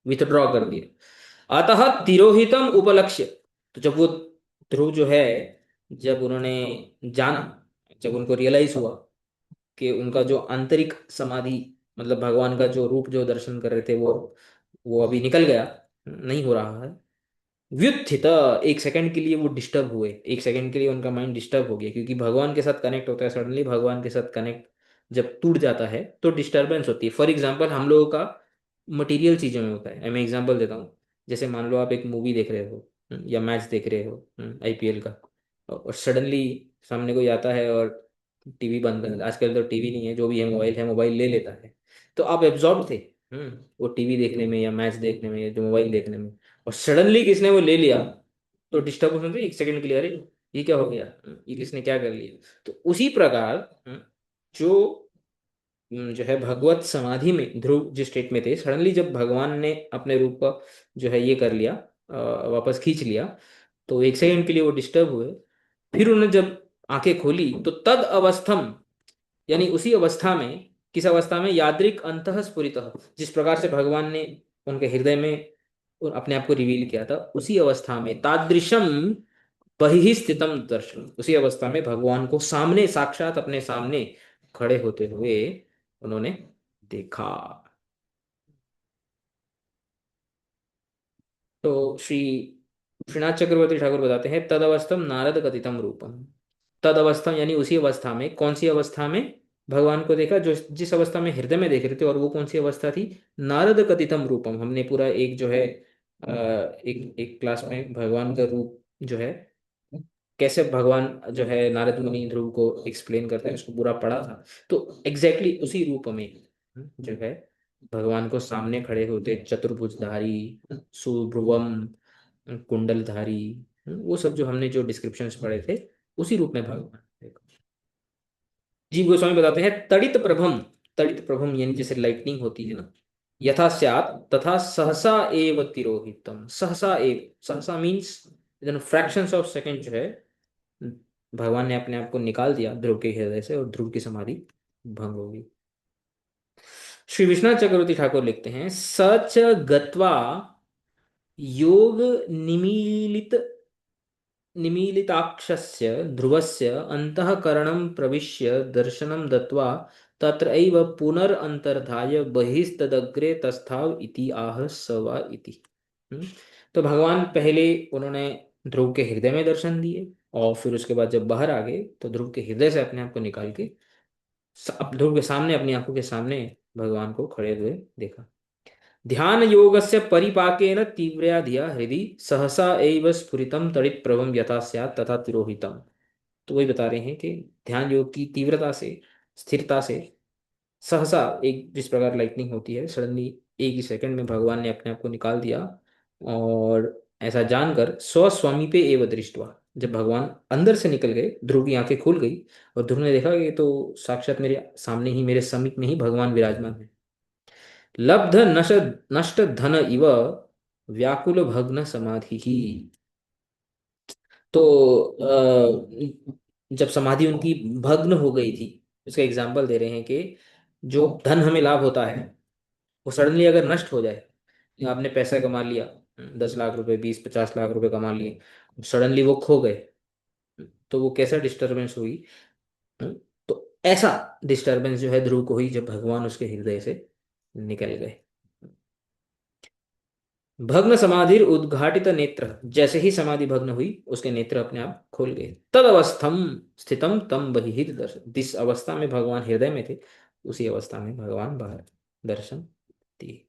विथड्रॉ कर दिया। अतः तिरोहितम उपलक्ष्य, तो जब वो ध्रुव जो है, जब उन्होंने जाना, जब उनको रियलाइज हुआ कि उनका जो आंतरिक समाधि, मतलब भगवान का जो रूप जो दर्शन कर रहे थे वो अभी निकल गया, नहीं हो रहा है, व्युत्थित, एक सेकंड के लिए वो डिस्टर्ब हुए, एक सेकंड के लिए उनका माइंड डिस्टर्ब हो गया, क्योंकि भगवान के साथ कनेक्ट होता है, सडनली भगवान के साथ कनेक्ट जब टूट जाता है तो डिस्टर्बेंस होती है। फॉर एग्जाम्पल हम लोगों का मटेरियल चीजों में होता है, मैं एग्जांपल देता हूँ। जैसे मान लो आप एक मूवी देख रहे हो, या मैच देख रहे हो, आईपीएल का, और सडनली सामने कोई आता है और टीवी बंद कर, आजकल तो टीवी नहीं है, जो भी है मोबाइल ले लेता है, तो आप एब्जॉर्ब थे वो टीवी देखने में या मैच देखने में या जो मोबाइल देखने में, और सडनली किसने वो ले लिया, तो डिस्टर्ब हो गई एक सेकंड के लिए, अरे ये क्या हो गया, ये किसने क्या कर लिया। तो उसी प्रकार जो जो है भगवत समाधि में ध्रुव जिस स्टेट में थे, सडनली जब भगवान ने अपने रूप का जो है ये कर लिया, वापस खींच लिया, तो एक सेकंड के लिए वो डिस्टर्ब हुए। फिर उन्होंने जब आंखें खोली तो तद अवस्थम, यानी उसी अवस्था में, किस अवस्था में, यादृक अंतः स्फुरितः, जिस प्रकार से भगवान ने उनके हृदय में अपने आप को रिवील किया था, उसी अवस्था में तादृशम बहिः स्थितम दर्शन, उसी अवस्था में भगवान को सामने, साक्षात अपने सामने खड़े होते हुए उन्होंने देखा। तो श्रीनाथ चक्रवर्ती ठाकुर बताते हैं, तदवस्थम नारद कथितम रूपम, तद अवस्था यानी उसी अवस्था में, कौन सी अवस्था में भगवान को देखा, जो जिस अवस्था में हृदय में देख रहे थे, और वो कौन सी अवस्था थी, नारद कथितम रूपम। हमने पूरा एक जो है एक एक क्लास में भगवान का रूप जो है, कैसे भगवान जो है नारद मुनि ध्रुव को एक्सप्लेन करते हैं, उसको पूरा पढ़ा था। तो एग्जैक्टली exactly उसी रूप में जो है भगवान को सामने खड़े होते, चतुर्भुजधारी, सुभ्रुवम, कुंडलधारी, वो सब जो हमने जो डिस्क्रिप्शंस पढ़े थे, उसी रूप में भगवान देखो। जीव गोस्वामी बताते हैं, तड़ित प्रभम, तड़ित प्रभम यानी जैसे लाइटनिंग होती है ना, यथा स्यात् तथा सहसा एव तिरोहितम, सहसा एव, सहसा मीन्स फ्रैक्शंस ऑफ सेकंड जो है, भगवान ने अपने आप को निकाल दिया ध्रुव के हृदय से, और ध्रुव की समाधि भंग होगी। श्री विश्वनाथ चक्रवर्ती ठाकुर लिखते हैं, सच गत्वा योग निमीलित निमीलिताक्षस्य ध्रुवस्य अंतःकरणं प्रविश्य दर्शनं दत्वा तत्रैव पुनरन्तर्धाय बहिस्तदग्रे तस्थाव इति आह स वा इति। तो भगवान पहले उन्होंने ध्रुव के हृदय में दर्शन दिए, और फिर उसके बाद जब बाहर आ गए तो ध्रुव के हृदय से अपने आप को निकाल के ध्रुव के सामने, अपनी आंखों के सामने भगवान को खड़े हुए देखा। ध्यान योगस्य परिपाकेन तीव्रया धिया हृदि सहसा एव स्फुरितम तड़ित प्रभम यथा स्यात् तथा तिरोहितम। तो वही बता रहे हैं कि ध्यान योग की तीव्रता से, स्थिरता से, सहसा, एक जिस प्रकार लाइटनिंग होती है, सडनली एक ही सेकंड में भगवान ने अपने आप को निकाल दिया, और ऐसा जानकर स्वस्वामी पे एव दृष्टवा, जब भगवान अंदर से निकल गए, ध्रुव की आंखें खुल गई और ध्रुव ने देखा कि ये तो साक्षात मेरे सामने ही, मेरे समीप में ही भगवान विराजमान है। लब्ध नष्ट नष्ट धन इव व्याकुल भग्न समाधि ही। तो जब समाधि उनकी भग्न हो गई थी, उसका एग्जाम्पल दे रहे हैं कि जो धन हमें लाभ होता है वो सडनली अगर नष्ट हो जाए, या आपने पैसा कमा लिया, 10 लाख रुपए, 20-50 लाख रुपए कमा लिए, सडनली वो खो गए, तो वो कैसा डिस्टरबेंस हुई। तो ऐसा डिस्टरबेंस जो है ध्रुव को हुई जब भगवान उसके हृदय से निकल गए। भग्न समाधिर उद्घाटित नेत्र, जैसे ही समाधि भग्न हुई उसके नेत्र अपने आप खोल गए। तद अवस्थम स्थितम तम बहिहित दर्शन, जिस अवस्था में भगवान हृदय में थे उसी अवस्था में भगवान बाहर दर्शन दिए।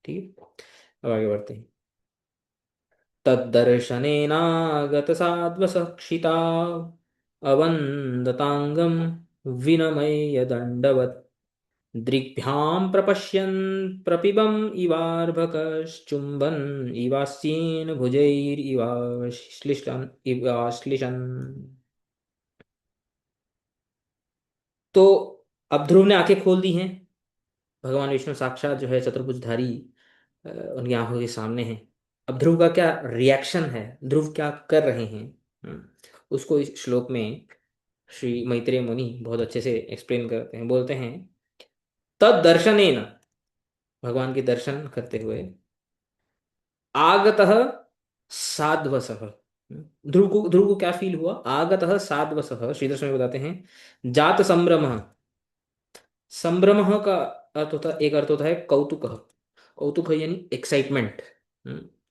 ठीक है, अब आगे बढ़ते हैं। तद्दर्शनेनागत साध्वसक्षिता अवन्दतांगम विनमय दंडवत् दृग्भ्यां प्रपश्यन् प्रपिबम् इवार्भकश्चुम्बन् इवास्येन भुजैरिवाश्लिषन् इवाश्लिषन्। तो अब ध्रुव ने आंखें खोल दी हैं, भगवान विष्णु साक्षात जो है चतुर्भुजधारी उनकी आंखों के सामने है। अब ध्रुव का क्या रिएक्शन है, ध्रुव क्या कर रहे हैं, उसको इस श्लोक में श्री मैत्रेय मुनि बहुत अच्छे से एक्सप्लेन करते हैं। बोलते हैं, तद दर्शनेन, भगवान के दर्शन करते हुए, आगतः साध्वसः, ध्रुव को क्या फील हुआ, आगतः साध्वसः, श्रीधर स्वामी बताते हैं, जात संभ्रम। संभ्रम का अर्थ होता, एक अर्थ होता है कौतुक, कौतुक है यानी एक्साइटमेंट।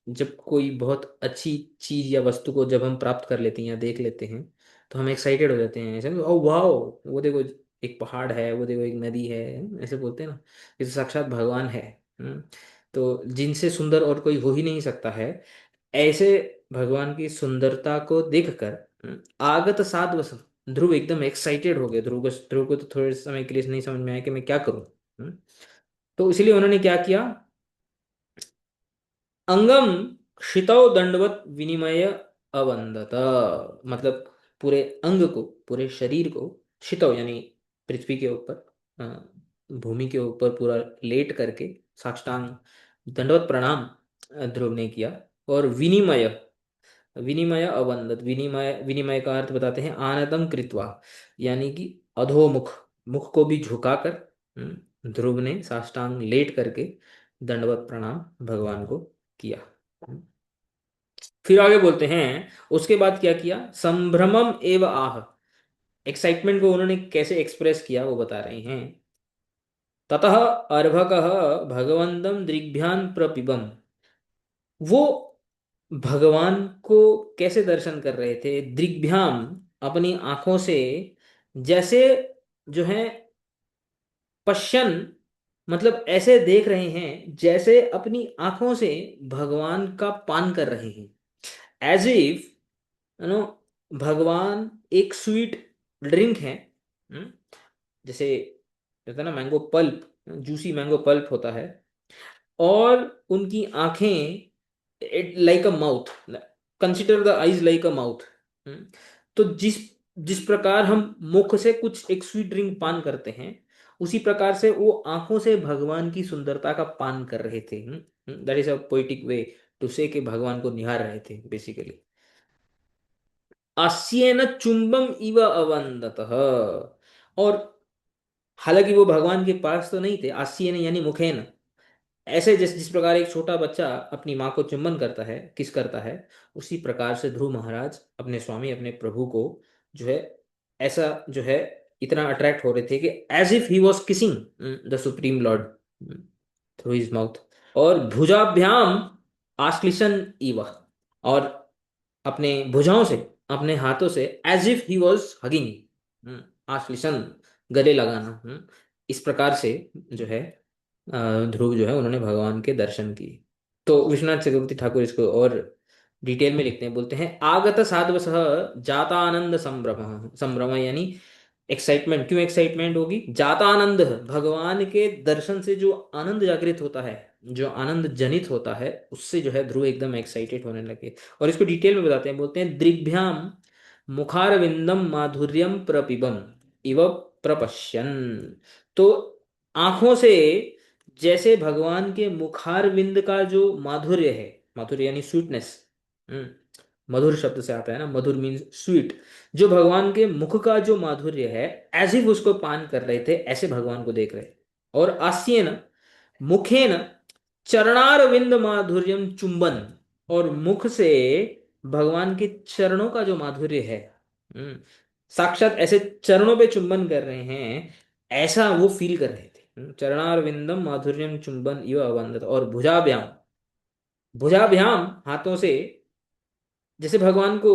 जब कोई बहुत अच्छी चीज या वस्तु को जब हम प्राप्त कर लेते हैं या देख लेते हैं तो हम एक्साइटेड हो जाते हैं, ऐसे ओ वाह, वो देखो एक पहाड़ है, वो देखो एक नदी है, ऐसे बोलते हैं ना, ये तो साक्षात भगवान है। हम्म, तो जिनसे सुंदर और कोई हो ही नहीं सकता है, ऐसे भगवान की सुंदरता को देखकर आगत साध्वस, ध्रुव एकदम एक्साइटेड हो गए। ध्रुव को तो थोड़े समय के लिए नहीं समझ में आया कि मैं क्या करूं। तो इसलिए उन्होंने क्या किया, अंगम क्षितौ दंडवत विनिमय अवंदत, मतलब पूरे अंग को, पूरे शरीर को, क्षितौ यानी पृथ्वी के ऊपर, अ, भूमि के ऊपर पूरा लेट करके साष्टांग दंडवत प्रणाम ध्रुव ने किया। और विनिमय, विनिमय अवंदत, विनिमय, विनिमय का अर्थ बताते हैं आनतम कृत्वा, यानी कि अधोमुख, मुख को भी झुकाकर ध्रुव ने साष्टांग लेट करके दंडवत प्रणाम भगवान को किया। फिर आगे बोलते हैं, उसके बाद क्या किया, संभ्रमम एव आह, एक्साइटमेंट को उन्होंने कैसे एक्सप्रेस किया वो बता रहे हैं। ततः अर्भकः भगवंतं दृग्भ्यां प्रपिबम, वो भगवान को कैसे दर्शन कर रहे थे, दृग्भ्याम, अपनी आंखों से, जैसे जो है पश्यन, मतलब ऐसे देख रहे हैं जैसे अपनी आंखों से भगवान का पान कर रहे हैं, एज इफ यू नो भगवान एक स्वीट ड्रिंक है। हम्म, जैसे कहते हैं ना mango pulp, juicy mango pulp होता है, और उनकी आंखें it like a mouth, consider the eyes like a mouth. तो जिस जिस प्रकार हम मुख से कुछ एक स्वीट ड्रिंक पान करते हैं, उसी प्रकार से वो आंखों से भगवान की सुंदरता का पान कर रहे थे। That is a poetic way to say कि भगवान को निहार रहे थे बेसिकली। आस्येन चुंबम इव अवंदतः, और हालांकि वो भगवान के पास तो नहीं थे, आस्येन यानी मुखेन, ऐसे जिस प्रकार एक छोटा बच्चा अपनी माँ को चुंबन करता है, किस करता है, उसी प्रकार से ध्रुव महाराज अपने स्वामी, अपने प्रभु को जो है, ऐसा जो है इतना अट्रैक्ट हो रहे थे कि as if he was kissing the supreme lord through his mouth. और भुजाभ्याम आश्लिषन इव, और अपने भुजाओं से, अपने हाथों से, as if he was hugging, आश्लिषन गले लगाना, इस प्रकार से जो है ध्रुव जो है उन्होंने भगवान के दर्शन किए। तो विश्वनाथ चक्रवर्ती ठाकुर इसको और डिटेल में लिखते हैं, बोलते हैं, आगत साध्वसः जातानंद संभ्रम, संभ्रम यानी एक्साइटमेंट, क्यों एक्साइटमेंट होगी? जाता आनंद, भगवान के दर्शन से जो आनंद जागृत होता है, जो आनंद जनित होता है, उससे जो है ध्रुव एकदम एक्साइटेड होने लगे। और इसको डिटेल में बताते हैं, बोलते हैं दृग्भ्याम मुखारविंदम माधुर्यम प्रपिबम इव प्रपश्यन। तो आंखों से जैसे भगवान के मुखारविंद का जो माधुर्य है, माधुर्य यानी स्वीटनेस, मधुर शब्द से आता है ना, मधुर मीन्स स्वीट, जो भगवान के मुख का जो माधुर्य है, एज इफ उसको पान कर रहे थे, ऐसे भगवान को देख रहे। और आस्येन मुखेन चरणारविंद माधुर्यम चुंबन, और मुख से भगवान के चरणों का जो माधुर्य है, हम्म, साक्षात ऐसे चरणों पे चुंबन कर रहे हैं, ऐसा वो फील कर रहे थे। चरणारविंदम माधुर्यम चुंबन इव अवंदत। और भुजाभ्याम, भुजाभ्याम हाथों से, जैसे भगवान को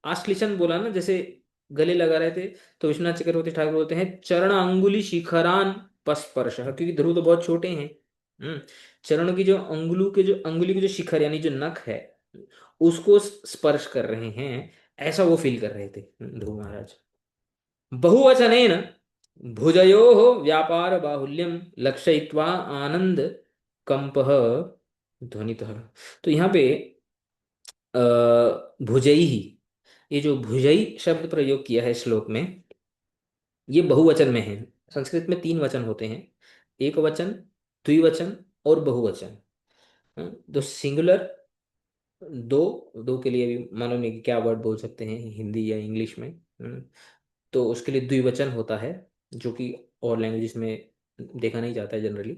आश्लिषण बोला ना, जैसे गले लगा रहे थे, तो विश्वनाथ चक्रवर्ती ठाकुर बोलते हैं चरण अंगुली शिखरान पस्पर्श, क्योंकि ध्रुव तो बहुत छोटे हैं। चरण की जो अंगुलू के जो अंगुली की जो शिखर यानी जो नख है, उसको स्पर्श कर रहे हैं, ऐसा वो फील कर रहे थे ध्रुव महाराज। बहुवचनेन भुजयोः व्यापार बाहुल्यम लक्षयित्वा आनंद कंपः ध्वनितः। तो यहाँ पे भुजई ही, ये जो भुजई शब्द प्रयोग किया है श्लोक में, ये बहुवचन में है। संस्कृत में तीन वचन होते हैं, एक वचन, द्विवचन और बहुवचन। तो सिंगुलर, दो, दो के लिए भी मालूम नहीं कि क्या वर्ड बोल सकते हैं हिंदी या इंग्लिश में। तो उसके लिए द्विवचन होता है, जो कि और लैंग्वेजेस में देखा नहीं जाता है जनरली।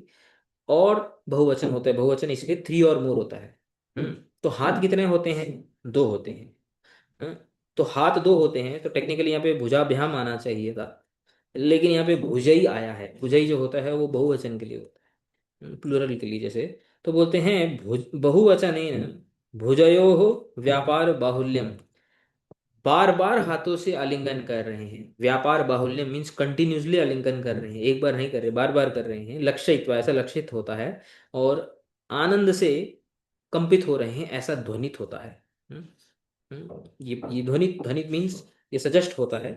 और बहुवचन होता है, बहुवचन इसलिए थ्री और मोर होता है। तो हाथ कितने होते हैं? दो होते हैं। हम्म, तो हाथ दो होते हैं, तो टेक्निकली यहाँ पे भुजाभ्याम आना चाहिए था, लेकिन यहाँ पे भुजई आया है। भुजई जो होता है वो बहुवचन के लिए होता है, प्लूरल के लिए। जैसे तो बोलते हैं बहुवचनेन भुजयोः व्यापार बाहुल्यम, बार बार हाथों से आलिंगन कर रहे हैं। व्यापार बाहुल्यम मीन्स कंटिन्यूसली आलिंगन कर रहे हैं, एक बार नहीं कर रहे, बार बार कर रहे हैं। लक्षित, ऐसा लक्षित होता है। और आनंद से कंपित हो रहे हैं, ऐसा ध्वनित होता है। ये ध्वनित, ध्वनित मीन्स ये सजेस्ट होता है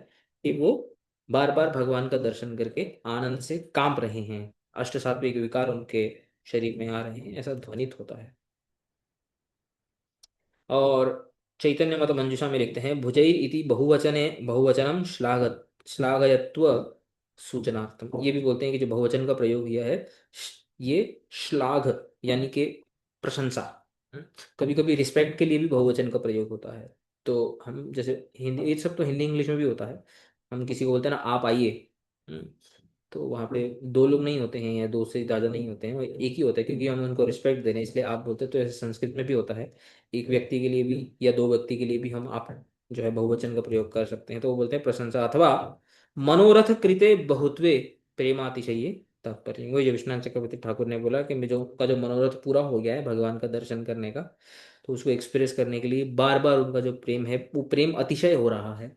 कि वो बार बार भगवान का दर्शन करके आनंद से कांप रहे हैं, अष्ट सात्विक विकार उनके शरीर में आ रहे हैं, ऐसा ध्वनित होता है। और चैतन्य मत मंजुषा में लिखते हैं भुजैर इति बहुवचने बहुवचनम श्लाघयत्व सूचनार्थम। ये भी बोलते हैं कि जो बहुवचन का प्रयोग किया है, ये श्लाघ यानी कि प्रशंसा, कभी कभी रिस्पेक्ट के लिए भी बहुवचन का प्रयोग होता है। तो हम जैसे हिंदी, ये सब तो हिंदी इंग्लिश में भी होता है। हम किसी को बोलते हैं ना आप आइए, तो वहाँ पे दो लोग नहीं होते हैं या दो से ज़्यादा नहीं होते हैं, वो एक ही होता है, क्योंकि हम उनको रिस्पेक्ट दे रहे हैं इसलिए आप बोलते हैं। तो ऐसे संस्कृत में भी होता है, एक व्यक्ति के लिए भी या दो व्यक्ति के लिए भी हम आप जो है बहुवचन का प्रयोग कर सकते हैं। तो वो बोलते हैं प्रशंसा, अथवा मनोरथ कृते बहुत्वे प्रेमातिशयी तात्पर्य। वो जो विश्वनाथ चक्रवर्ती ठाकुर ने बोला कि जो का जो मनोरथ पूरा हो गया है भगवान का दर्शन करने का, तो उसको एक्सप्रेस करने के लिए बार बार उनका जो प्रेम है, वो प्रेम अतिशय हो रहा है,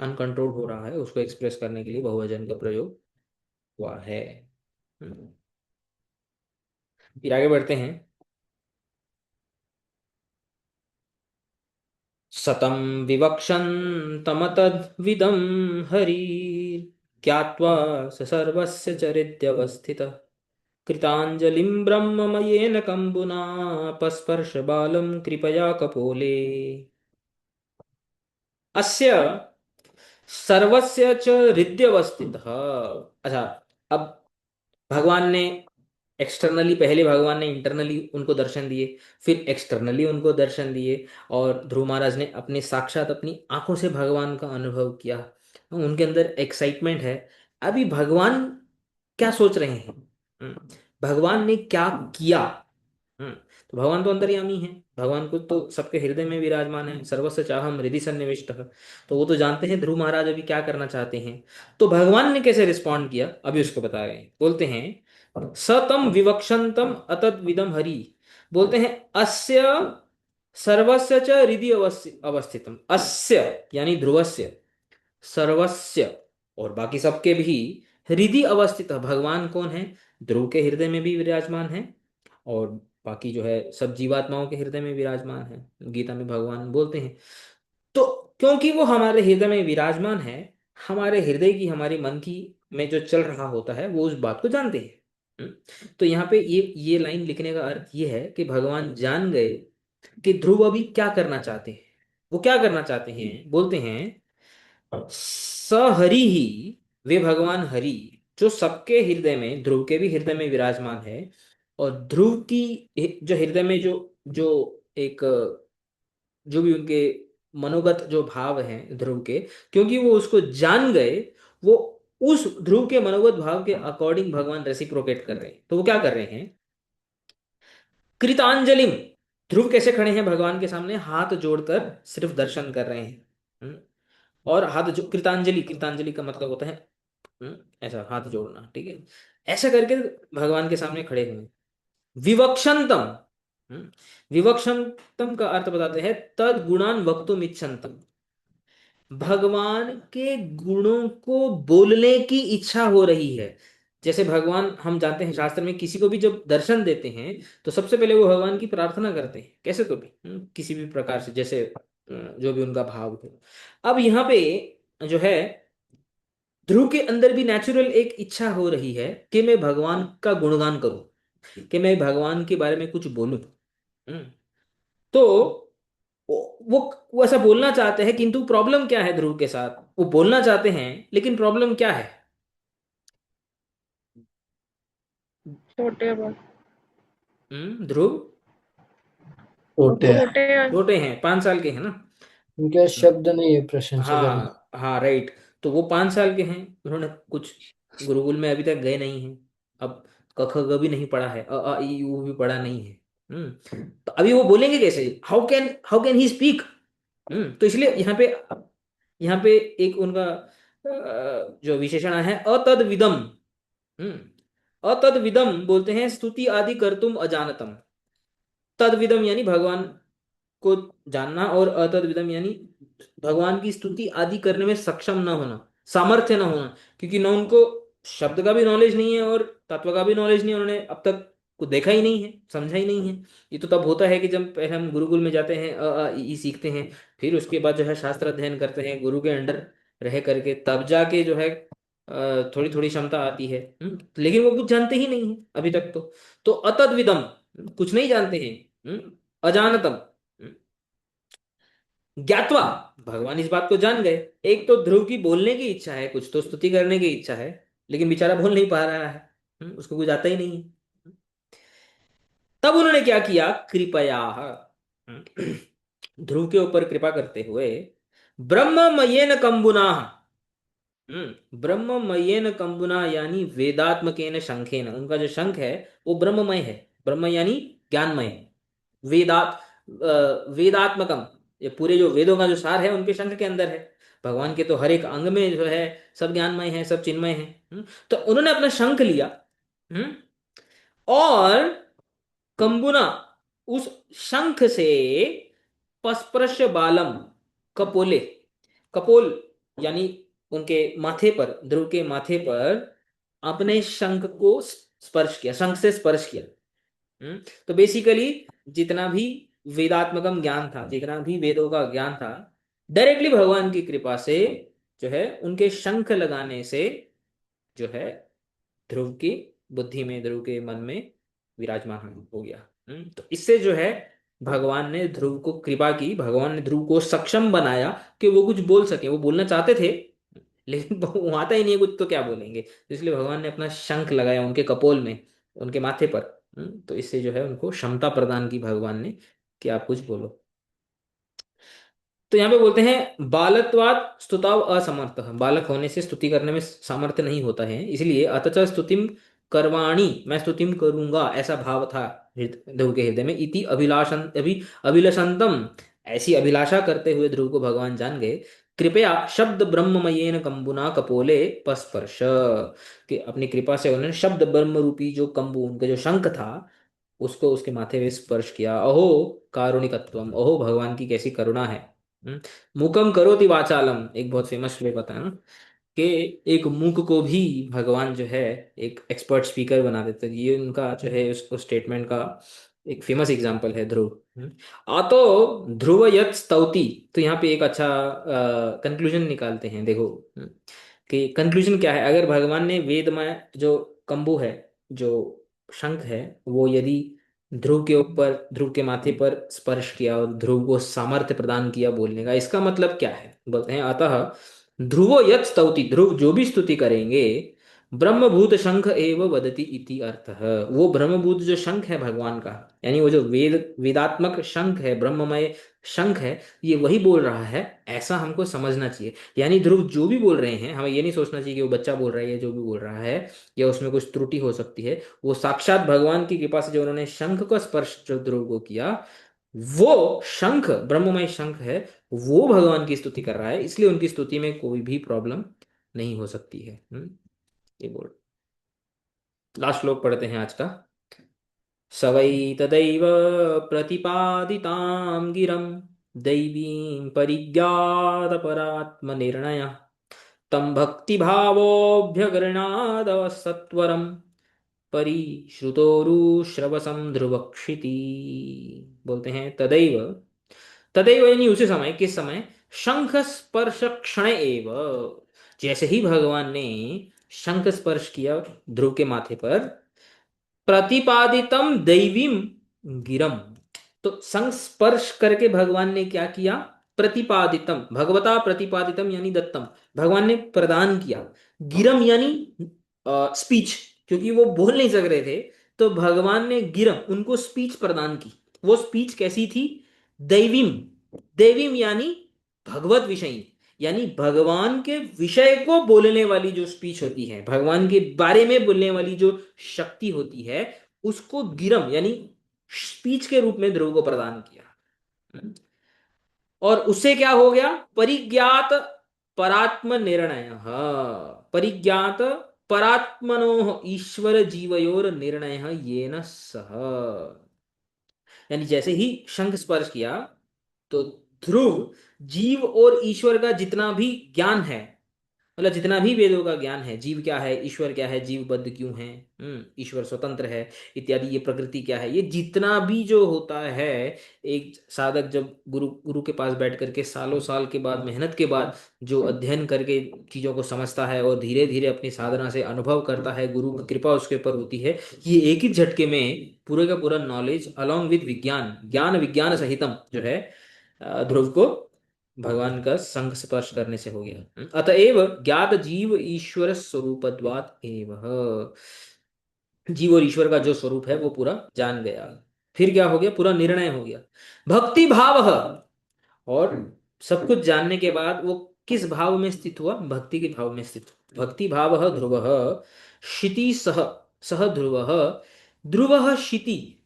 अनकंट्रोल हो रहा है, उसको एक्सप्रेस करने के लिए बहुवचन का प्रयोग हुआ है। हम्म, फिर आगे बढ़ते हैं। सतम विवक्षन्तमतद्विदं हरि, ज्ञात्वा स सर्वस्य चरित्यवस्थितः कृताञ्जलिं ब्रह्ममयेन कम्बुना पस्पर्श बालं कृपया कपोले। अस्य सर्वस्य च हृदयवस्थितः। अच्छा, अब भगवान ने एक्सटर्नली, पहले भगवान ने इंटरनली उनको दर्शन दिए, फिर एक्सटर्नली उनको दर्शन दिए, और ध्रुव महाराज ने अपने साक्षात अपनी आंखों से भगवान का अनुभव किया। उनके अंदर एक्साइटमेंट है। अभी भगवान क्या सोच रहे हैं, भगवान ने क्या किया। तो भगवान तो अंतर्यामी है, भगवान को तो सबके हृदय में विराजमान है, सर्वस्य चाहम हृदय सन्निविष्ट। तो वो तो जानते हैं ध्रुव महाराज अभी क्या करना चाहते हैं। तो भगवान ने कैसे रिस्पॉन्ड किया, अभी उसको बता रहे हैं। बोलते हैं सतम विवक्षन्तम अतद्विदम हरि, बोलते हैं अस्य सर्वस्य च हृदय अवस्थितम। अस्य यानी ध्रुवस्य, सर्वस्य और बाकी सबके भी, हृदय अवस्थित, भगवान कौन है, ध्रुव के हृदय में भी विराजमान है, और बाकी जो है सब जीवात्माओं के हृदय में विराजमान है, गीता में भगवान बोलते हैं। तो क्योंकि वो हमारे हृदय में विराजमान है, हमारे हृदय की, हमारे मन की में जो चल रहा होता है वो उस बात को जानते हैं। तो यहाँ पे ये लाइन लिखने का अर्थ ये है कि भगवान जान गए कि ध्रुव अभी क्या करना चाहते हैं। वो क्या करना चाहते हैं, बोलते हैं सहरि ही, वे भगवान हरि जो सबके हृदय में, ध्रुव के भी हृदय में विराजमान है। और ध्रुव की जो हृदय में जो जो एक जो भी उनके मनोगत जो भाव हैं ध्रुव के, क्योंकि वो उसको जान गए, वो उस ध्रुव के मनोगत भाव के अकॉर्डिंग भगवान रेसिप्रोकेट कर रहे हैं। तो वो क्या कर रहे हैं, कृतांजलिम, ध्रुव कैसे खड़े हैं भगवान के सामने, हाथ जोड़कर सिर्फ दर्शन कर रहे हैं। हम्म, और हाथ जो कृतांजलि, कृतांजलि का मतलब होता है ऐसा हाथ जोड़ना, ठीक है। ऐसा करके भगवान के सामने खड़े हुए हैं। विवक्षंतम, हम्म, विवक्षंतम का अर्थ बताते हैं तद गुणान वक्तुम इच्छन्तम, भगवान के गुणों को बोलने की इच्छा हो रही है। जैसे भगवान, हम जानते हैं शास्त्र में किसी को भी जब दर्शन देते हैं तो सबसे पहले वो भगवान की प्रार्थना करते हैं, कैसे तो भी किसी भी प्रकार से, जैसे जो भी उनका भाव हो। अब यहाँ पे जो है, ध्रुव के अंदर भी नेचुरल एक इच्छा हो रही है कि मैं भगवान का गुणगान करूं, कि मैं भगवान के बारे में कुछ बोलूं। हम्म, तो वो वो ऐसा बोलना चाहते हैं, किंतु प्रॉब्लम क्या है ध्रुव के साथ, वो बोलना चाहते हैं लेकिन प्रॉब्लम क्या है। छोटे बहुत। ध्रुव छोटे हैं। छोटे हैं। छोटे हैं, 5 साल के हैं ना। उनके शब्द नहीं है प्रशंसा करने। हाँ हाँ, राइट। तो वो 5 साल के हैं, उन्होंने कुछ गुरुकुल में अभी तक गए नहीं हैं। अब क ख ग भी नहीं पढ़ा है, अ आ इ ऊ भी पढ़ा नहीं है। तो अभी वो बोलेंगे कैसे, हाउ कैन ही स्पीक। तो इसलिए यहाँ पे एक उनका जो विशेषण है अतद विदम। अतद विदम बोलते हैं स्तुति आदि कर्तुम अजानतम। तद विदम यानी भगवान को जानना, और अतद विदम यानी भगवान की स्तुति आदि करने में सक्षम न होना, सामर्थ्य न होना। क्योंकि न उनको शब्द का भी नॉलेज नहीं है और तत्व का भी नॉलेज नहीं है, उन्होंने अब तक को देखा ही नहीं है, समझा ही नहीं है। ये तो तब होता है कि जब पहले हम गुरुकुल में जाते हैं, अ आ इ ई सीखते हैं, फिर उसके बाद जो है शास्त्र अध्ययन करते हैं गुरु के अंडर रह करके, तब जाके जो है थोड़ी थोड़ी क्षमता आती है। लेकिन वो कुछ जानते ही नहीं है अभी तक। तो अतद विदम, कुछ नहीं जानते हैं। अजानतम, ज्ञातवा, भगवान इस बात को जान गए। एक तो ध्रुव की बोलने की इच्छा है, कुछ तो स्तुति करने की इच्छा है, लेकिन बेचारा बोल नहीं पा रहा है। उसको कुछ आता ही नहीं है। तब उन्होंने क्या किया, कृपया, ध्रुव के ऊपर कृपा करते हुए, ब्रह्ममयेन कंबुना, ब्रह्ममयेन कंबुना यानी वेदात्मकेन शंखेन, उनका जो शंख है वो ब्रह्ममय है। ब्रह्म यानी ज्ञानमय है। वेदात वेदात्मकम, ये पूरे जो वेदों का जो सार है उनके शंख के अंदर है। भगवान के तो हर एक अंग में जो है सब ज्ञानमय है, सब चिन्मय है। तो उन्होंने अपना शंख लिया, हम्म, और कंबुना, उस शंख से पस्पृश बालम, कपोले, कपोल यानी उनके माथे पर, ध्रुव के माथे पर अपने शंख को स्पर्श किया, शंख से स्पर्श किया। तो बेसिकली जितना भी वेदात्मकम ज्ञान था, जितना भी वेदों का ज्ञान था, डायरेक्टली भगवान की कृपा से जो है उनके शंख लगाने से जो है ध्रुव की बुद्धि में, ध्रुव के मन में विराजमान हो गया। तो इससे जो है भगवान ने ध्रुव को कृपा की, भगवान ने ध्रुव को सक्षम बनाया कि वो कुछ बोल सके। वो बोलना चाहते थे लेकिन वो आता ही नहीं है कुछ, तो क्या बोलेंगे। तो इसलिए भगवान ने अपना शंख लगाया उनके कपोल में, उनके माथे पर। तो इससे जो है उनको क्षमता प्रदान की भगवान ने कि आप कुछ बोलो। तो यहाँ पे बोलते हैं बालत्वात् स्तुताव असमर्थ, बालक होने से स्तुति करने में सामर्थ्य नहीं होता है, इसलिए अतच स्तुतिम करवाणी, मैं स्तुतिम करूंगा, ऐसा भाव था ध्रुव के हृदय में। इति अभिलषंतम, ऐसी अभिलाषा करते हुए ध्रुव को भगवान जान गए। कृपया शब्द ब्रह्ममयेन कंबुना कपोले पस्पर्श, कि अपनी कृपा से उन्होंने शब्द ब्रह्म रूपी जो कंबु, उनका जो शंख था, उसको उसके माथे में स्पर्श किया। अहो कारुणिकत्वम, अहो भगवान की कैसी करुणा है। हम्म, मुकम करोति वाचालम, एक बहुत फेमस श्लोक होता है ना, कि एक मूक को भी भगवान जो है एक एक्सपर्ट स्पीकर बना देते हैं। ये उनका जो है उसको स्टेटमेंट का एक फेमस एग्जाम्पल है ध्रुव। आतो ध्रुव यत् स्तौति। तो यहाँ पे एक अच्छा कंक्लूजन निकालते हैं, देखो। कि कंक्लूजन क्या है, अगर भगवान ने वेद में जो कंबु है, जो शंख है, वो यदि ध्रुव के ऊपर, ध्रुव के माथे पर स्पर्श किया और ध्रुव को सामर्थ्य प्रदान किया बोलने का, इसका मतलब क्या है? बोलते हैं अतः ध्रुवो यत् स्तौति, ध्रुव जो भी स्तुति करेंगे, ब्रह्मभूत शंख एव वदति इति अर्थः। वो ब्रह्मभूत जो शंख है भगवान का, यानी वो जो वेदात्मक शंख है, ब्रह्ममय शंख है, ये वही बोल रहा है, ऐसा हमको समझना चाहिए। यानी ध्रुव जो भी बोल रहे हैं, हमें ये नहीं सोचना चाहिए कि वो बच्चा बोल रहा है या जो भी बोल रहा है, या उसमें कुछ त्रुटि हो सकती है। वो साक्षात भगवान की कृपा से जो उन्होंने शंख का स्पर्श जो ध्रुव को किया, वो शंख ब्रह्ममय शंख है, वो भगवान की स्तुति कर रहा है, इसलिए उनकी स्तुति में कोई भी प्रॉब्लम नहीं हो सकती है। ये बोल, लास्ट श्लोक पढ़ते हैं आज का। स वै तदैव प्रतिपादितां गिरं दैवीं परिज्ञातपरात्मनिर्णय तं भक्तिभावोऽभ्यगृणाद सत्वरं परिश्रुतोरुश्रवसं ध्रुवक्षिति। बोलते हैं तदैव, तदैव यानी उसी समय, किस समय? शंख स्पर्श क्षण एव, जैसे ही भगवान ने शंख स्पर्श किया ध्रुव के माथे पर, प्रतिपादितम दैवीम गिरम, तो संस्पर्श करके भगवान ने क्या किया? प्रतिपादितम, भगवता प्रतिपादितम यानी दत्तम, भगवान ने प्रदान किया। गिरम यानी स्पीच, क्योंकि वो बोल नहीं सक रहे थे, तो भगवान ने गिरम, उनको स्पीच प्रदान की। वो स्पीच कैसी थी? दैवीम, दैवीम यानी भगवत विषयी, यानी भगवान के विषय को बोलने वाली जो स्पीच होती है, भगवान के बारे में बोलने वाली जो शक्ति होती है, उसको गिरम यानी स्पीच के रूप में ध्रुव को प्रदान किया। और उससे क्या हो गया? परिज्ञात परात्म निर्णय, परिज्ञात परात्मनो ईश्वर जीवयोर निर्णय येन सह, यानी जैसे ही शंख स्पर्श किया, तो ध्रुव जीव और ईश्वर का जितना भी ज्ञान है, मतलब जितना भी वेदों का ज्ञान है, जीव क्या है, ईश्वर क्या है, जीव बद्ध क्यों है, ईश्वर स्वतंत्र है इत्यादि, ये प्रकृति क्या है, ये जितना भी जो होता है, एक साधक जब गुरु गुरु के पास बैठ करके सालों साल के बाद, मेहनत के बाद जो अध्ययन करके चीजों को समझता है और धीरे धीरे अपनी साधना से अनुभव करता है, गुरु की कृपा उसके ऊपर होती है, ये एक ही झटके में पूरे का पूरा नॉलेज अलॉन्ग विद विज्ञान, ज्ञान विज्ञान सहितम जो है, ध्रुव को भगवान का संग स्पर्श करने से हो गया। अतएव ज्ञात जीव ईश्वर स्वरूपत्वात् एव, जीव और ईश्वर का जो स्वरूप है वो पूरा जान गया। फिर क्या हो गया? पूरा निर्णय हो गया। भक्ति भाव, और सब कुछ जानने के बाद वो किस भाव में स्थित हुआ? भक्ति के भाव में स्थित। भक्ति भाव ध्रुव क्षिति सह, सह ध्रुव, ध्रुव क्षिति,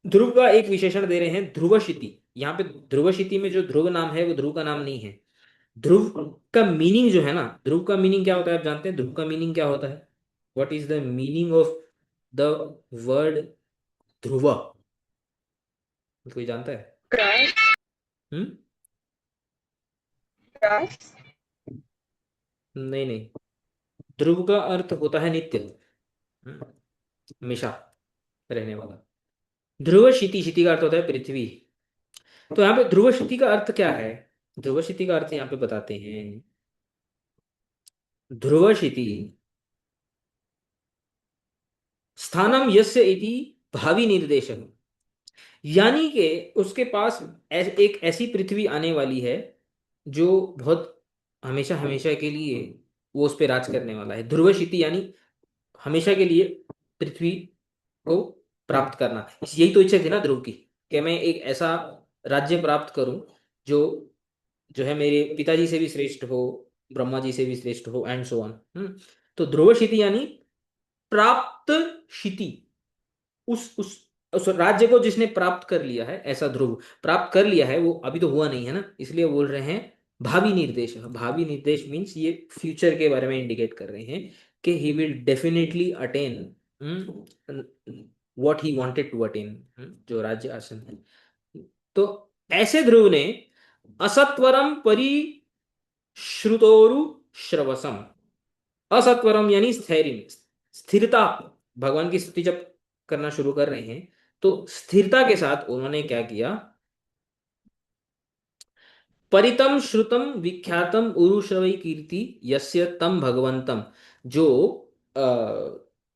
ध्रुव का एक विशेषण दे रहे हैं ध्रुव क्षिति। यहाँ पे ध्रुव क्षिति में जो ध्रुव नाम है वो ध्रुव का नाम नहीं है। ध्रुव का मीनिंग जो है ना, ध्रुव का मीनिंग क्या होता है आप जानते हैं? ध्रुव का मीनिंग क्या होता है? What is the meaning of the word Dhruv? कोई जानता है? ग्रास। हम्म? ग्रास। नहीं नहीं, ध्रुव का अर्थ होता है नित्य, हमेशा रहने वाला। ध्रुव क्षिति, क्षिति का अर्थ होता है पृथ्वी। तो यहाँ पे ध्रुव क्षिति का अर्थ क्या है? ध्रुव क्षिति का अर्थ यहाँ पे बताते हैं। ध्रुव क्षिति स्थानम यस्य इति भावी निर्देशक, यानी कि उसके पास एक ऐसी पृथ्वी आने वाली है जो बहुत हमेशा हमेशा के लिए वो उस पर राज करने वाला है। ध्रुव क्षिति यानी हमेशा के लिए पृथ्वी को प्राप्त करना। यही तो इच्छा थी ना ध्रुव की, कि मैं एक ऐसा राज्य प्राप्त करूं जो जो है मेरे पिताजी से भी श्रेष्ठ हो, ब्रह्मा जी से भी श्रेष्ठ हो, एंड सो ऑन। तो ध्रुव क्षिति यानी प्राप्त क्षिति, उस राज्य को जिसने प्राप्त कर लिया है, ऐसा ध्रुव प्राप्त कर लिया है, वो अभी तो हुआ नहीं है ना, इसलिए बोल रहे हैं भावी निर्देश। भावी निर्देश मीन्स ये फ्यूचर के बारे में इंडिकेट कर रहे हैं कि he will definitely attain what he wanted to attain, जो राज्य आसन है। तो ऐसे ध्रुव ने असत्वरम परिश्रुतोरु श्रवसम, असत्वरम यानी स्थैर्य, स्थिरता, भगवान की स्तुति जब करना शुरू कर रहे हैं तो स्थिरता के साथ उन्होंने क्या किया, परितम श्रुतम विख्यातम उरुश्रवै कीर्ति यस्य तम भगवंतम, जो अ,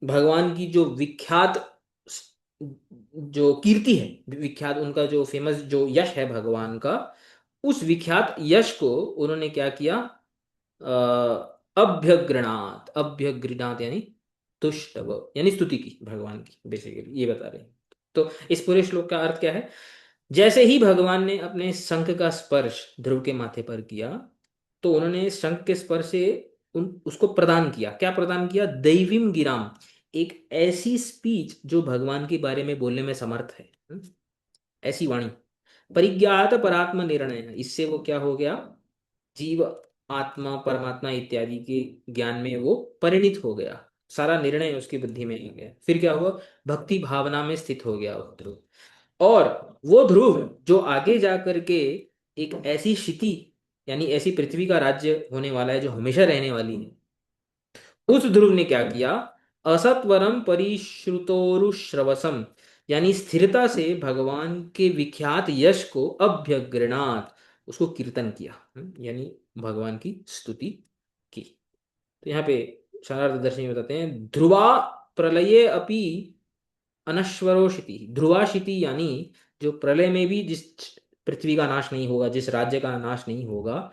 भगवान की जो विख्यात जो कीर्ति है, विख्यात उनका जो फेमस जो यश है भगवान का, उस विख्यात यश को उन्होंने क्या किया, अभ्यगृणात, अभ्यगृणात यानी तुष्टव, यानी स्तुति की भगवान की, बेसिकली ये बता रहे हैं। तो इस पूरे श्लोक का अर्थ क्या है, जैसे ही भगवान ने अपने शंख का स्पर्श ध्रुव के माथे पर किया, तो उन्होंने शंख के स्पर्श से उसको प्रदान किया, क्या प्रदान किया, दैवीम गिराम, एक ऐसी स्पीच जो भगवान के बारे में बोलने में समर्थ है, ऐसी वाणी, परिज्ञात परात्म निर्णय है, इससे वो क्या हो गया, जीव आत्मा परमात्मा इत्यादि के ज्ञान में वो परिणित हो गया, सारा निर्णय उसकी बुद्धि में आ गया। फिर क्या हुआ, भक्ति भावना में स्थित हो गया वो ध्रुव। और वो ध्रुव जो आगे जा करके एक ऐसी क्षिति, यानी ऐसी पृथ्वी का राज्य होने वाला है जो हमेशा रहने वाली है, उस ध्रुव ने क्या किया, असत्वरम परिश्रुतोरुश्रवसम, यानी स्थिरता से भगवान के विख्यात यश को अभ्यगृणात, उसको कीर्तन किया, यानी भगवान की स्तुति की। तो यहाँ पे शारदादर्शी बताते हैं, ध्रुवा प्रलये अपि अनश्वरो क्षिति, ध्रुवा क्षिति यानी जो प्रलय में भी जिस पृथ्वी का नाश नहीं होगा, जिस राज्य का नाश नहीं होगा,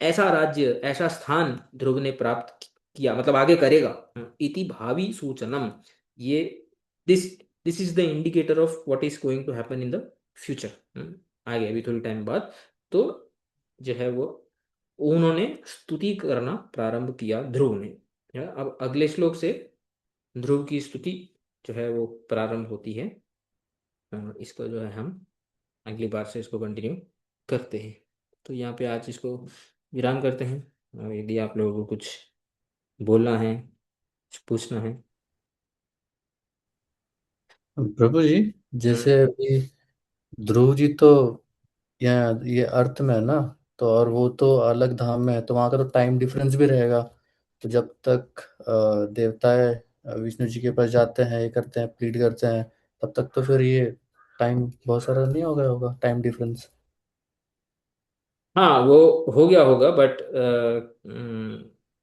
ऐसा राज्य, ऐसा स्थान ध्रुव ने प्राप्त किया, मतलब आगे करेगा। इति भावी सूचनम, ये this this is the indicator of what is going to happen in the future, आगे अभी थोड़ी टाइम बाद। तो जो है वो उन्होंने स्तुति करना प्रारंभ किया ध्रुव ने। अब अगले श्लोक से ध्रुव की स्तुति जो है वो प्रारंभ होती है। इसको जो है हम अगली बार से इसको कंटिन्यू करते हैं। तो यहाँ पे आज इसको विराम करते हैं, और यदि आप लोगों को कुछ बोलना है, कुछ पूछना है। प्रभु जी, हम्म। जैसे अभी ध्रुव जी तो यहाँ ये अर्थ में है ना, तो और वो तो अलग धाम में है, तो वहाँ का तो टाइम डिफरेंस भी रहेगा। तो जब तक देवताएं विष्णु जी के पास जाते हैं, ये करते हैं, प्लीड करते हैं, तब तक तो फिर ये टाइम बहुत सारा नहीं हो गया होगा, टाइम डिफरेंस। हाँ वो हो गया होगा, बट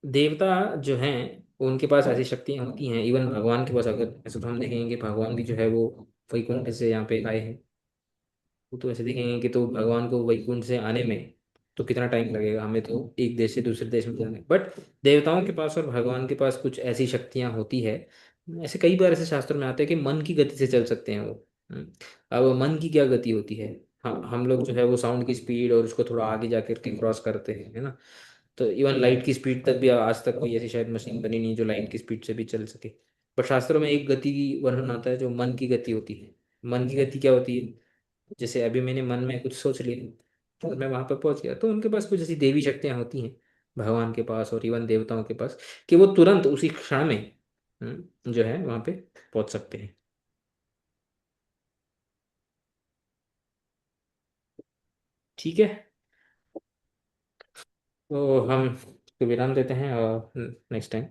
देवता जो हैं उनके पास ऐसी शक्तियां होती हैं, इवन भगवान के पास, अगर ऐसे तो हम देखेंगे कि भगवान भी जो है वो वैकुंठ से यहाँ पे आए हैं, वो तो ऐसे देखेंगे कि तो भगवान को वैकुंठ से आने में तो कितना टाइम लगेगा, हमें तो एक देश से दूसरे देश में जाने, बट देवताओं के पास और भगवान के पास कुछ ऐसी शक्तियां होती है। ऐसे कई बार ऐसे शास्त्रों में आते हैं कि मन की गति से चल सकते हैं वो। अब मन की क्या गति होती है, हम लोग जो है वो साउंड की स्पीड और उसको थोड़ा आगे जाकर के क्रॉस करते हैं, है ना। तो इवन लाइट की स्पीड तक भी आज तक कोई ऐसी शायद मशीन बनी नहीं जो लाइट की स्पीड से भी चल सके। पर शास्त्रों में एक गति की वर्णन आता है जो मन की गति होती है। मन की गति क्या होती है, जैसे अभी मैंने मन में कुछ सोच लिया और मैं वहां पर पहुंच गया, तो उनके पास कुछ ऐसी देवी शक्तियां होती हैं भगवान के पास और इवन देवताओं के पास, कि वो तुरंत उसी क्षण में जो है वहां पे पहुंच सकते हैं। ठीक है, तो हम इसको विराम देते हैं और नेक्स्ट टाइम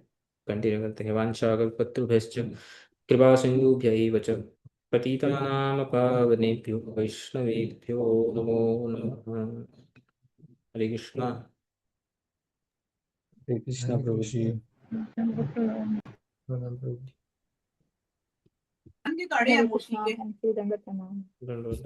कंटिन्यू करते हैं। वाञ्छाकल्पतरुभ्यश्च कृपा सिन्धुभ्यैव च पतितानां पावनेभ्यो वैष्णवेभ्यो नमो नमः। हरे कृष्णा। हरे कृष्णा प्रभु जी। हरे कृष्णा, हम श्री रंगत प्रणाम। दंडवत।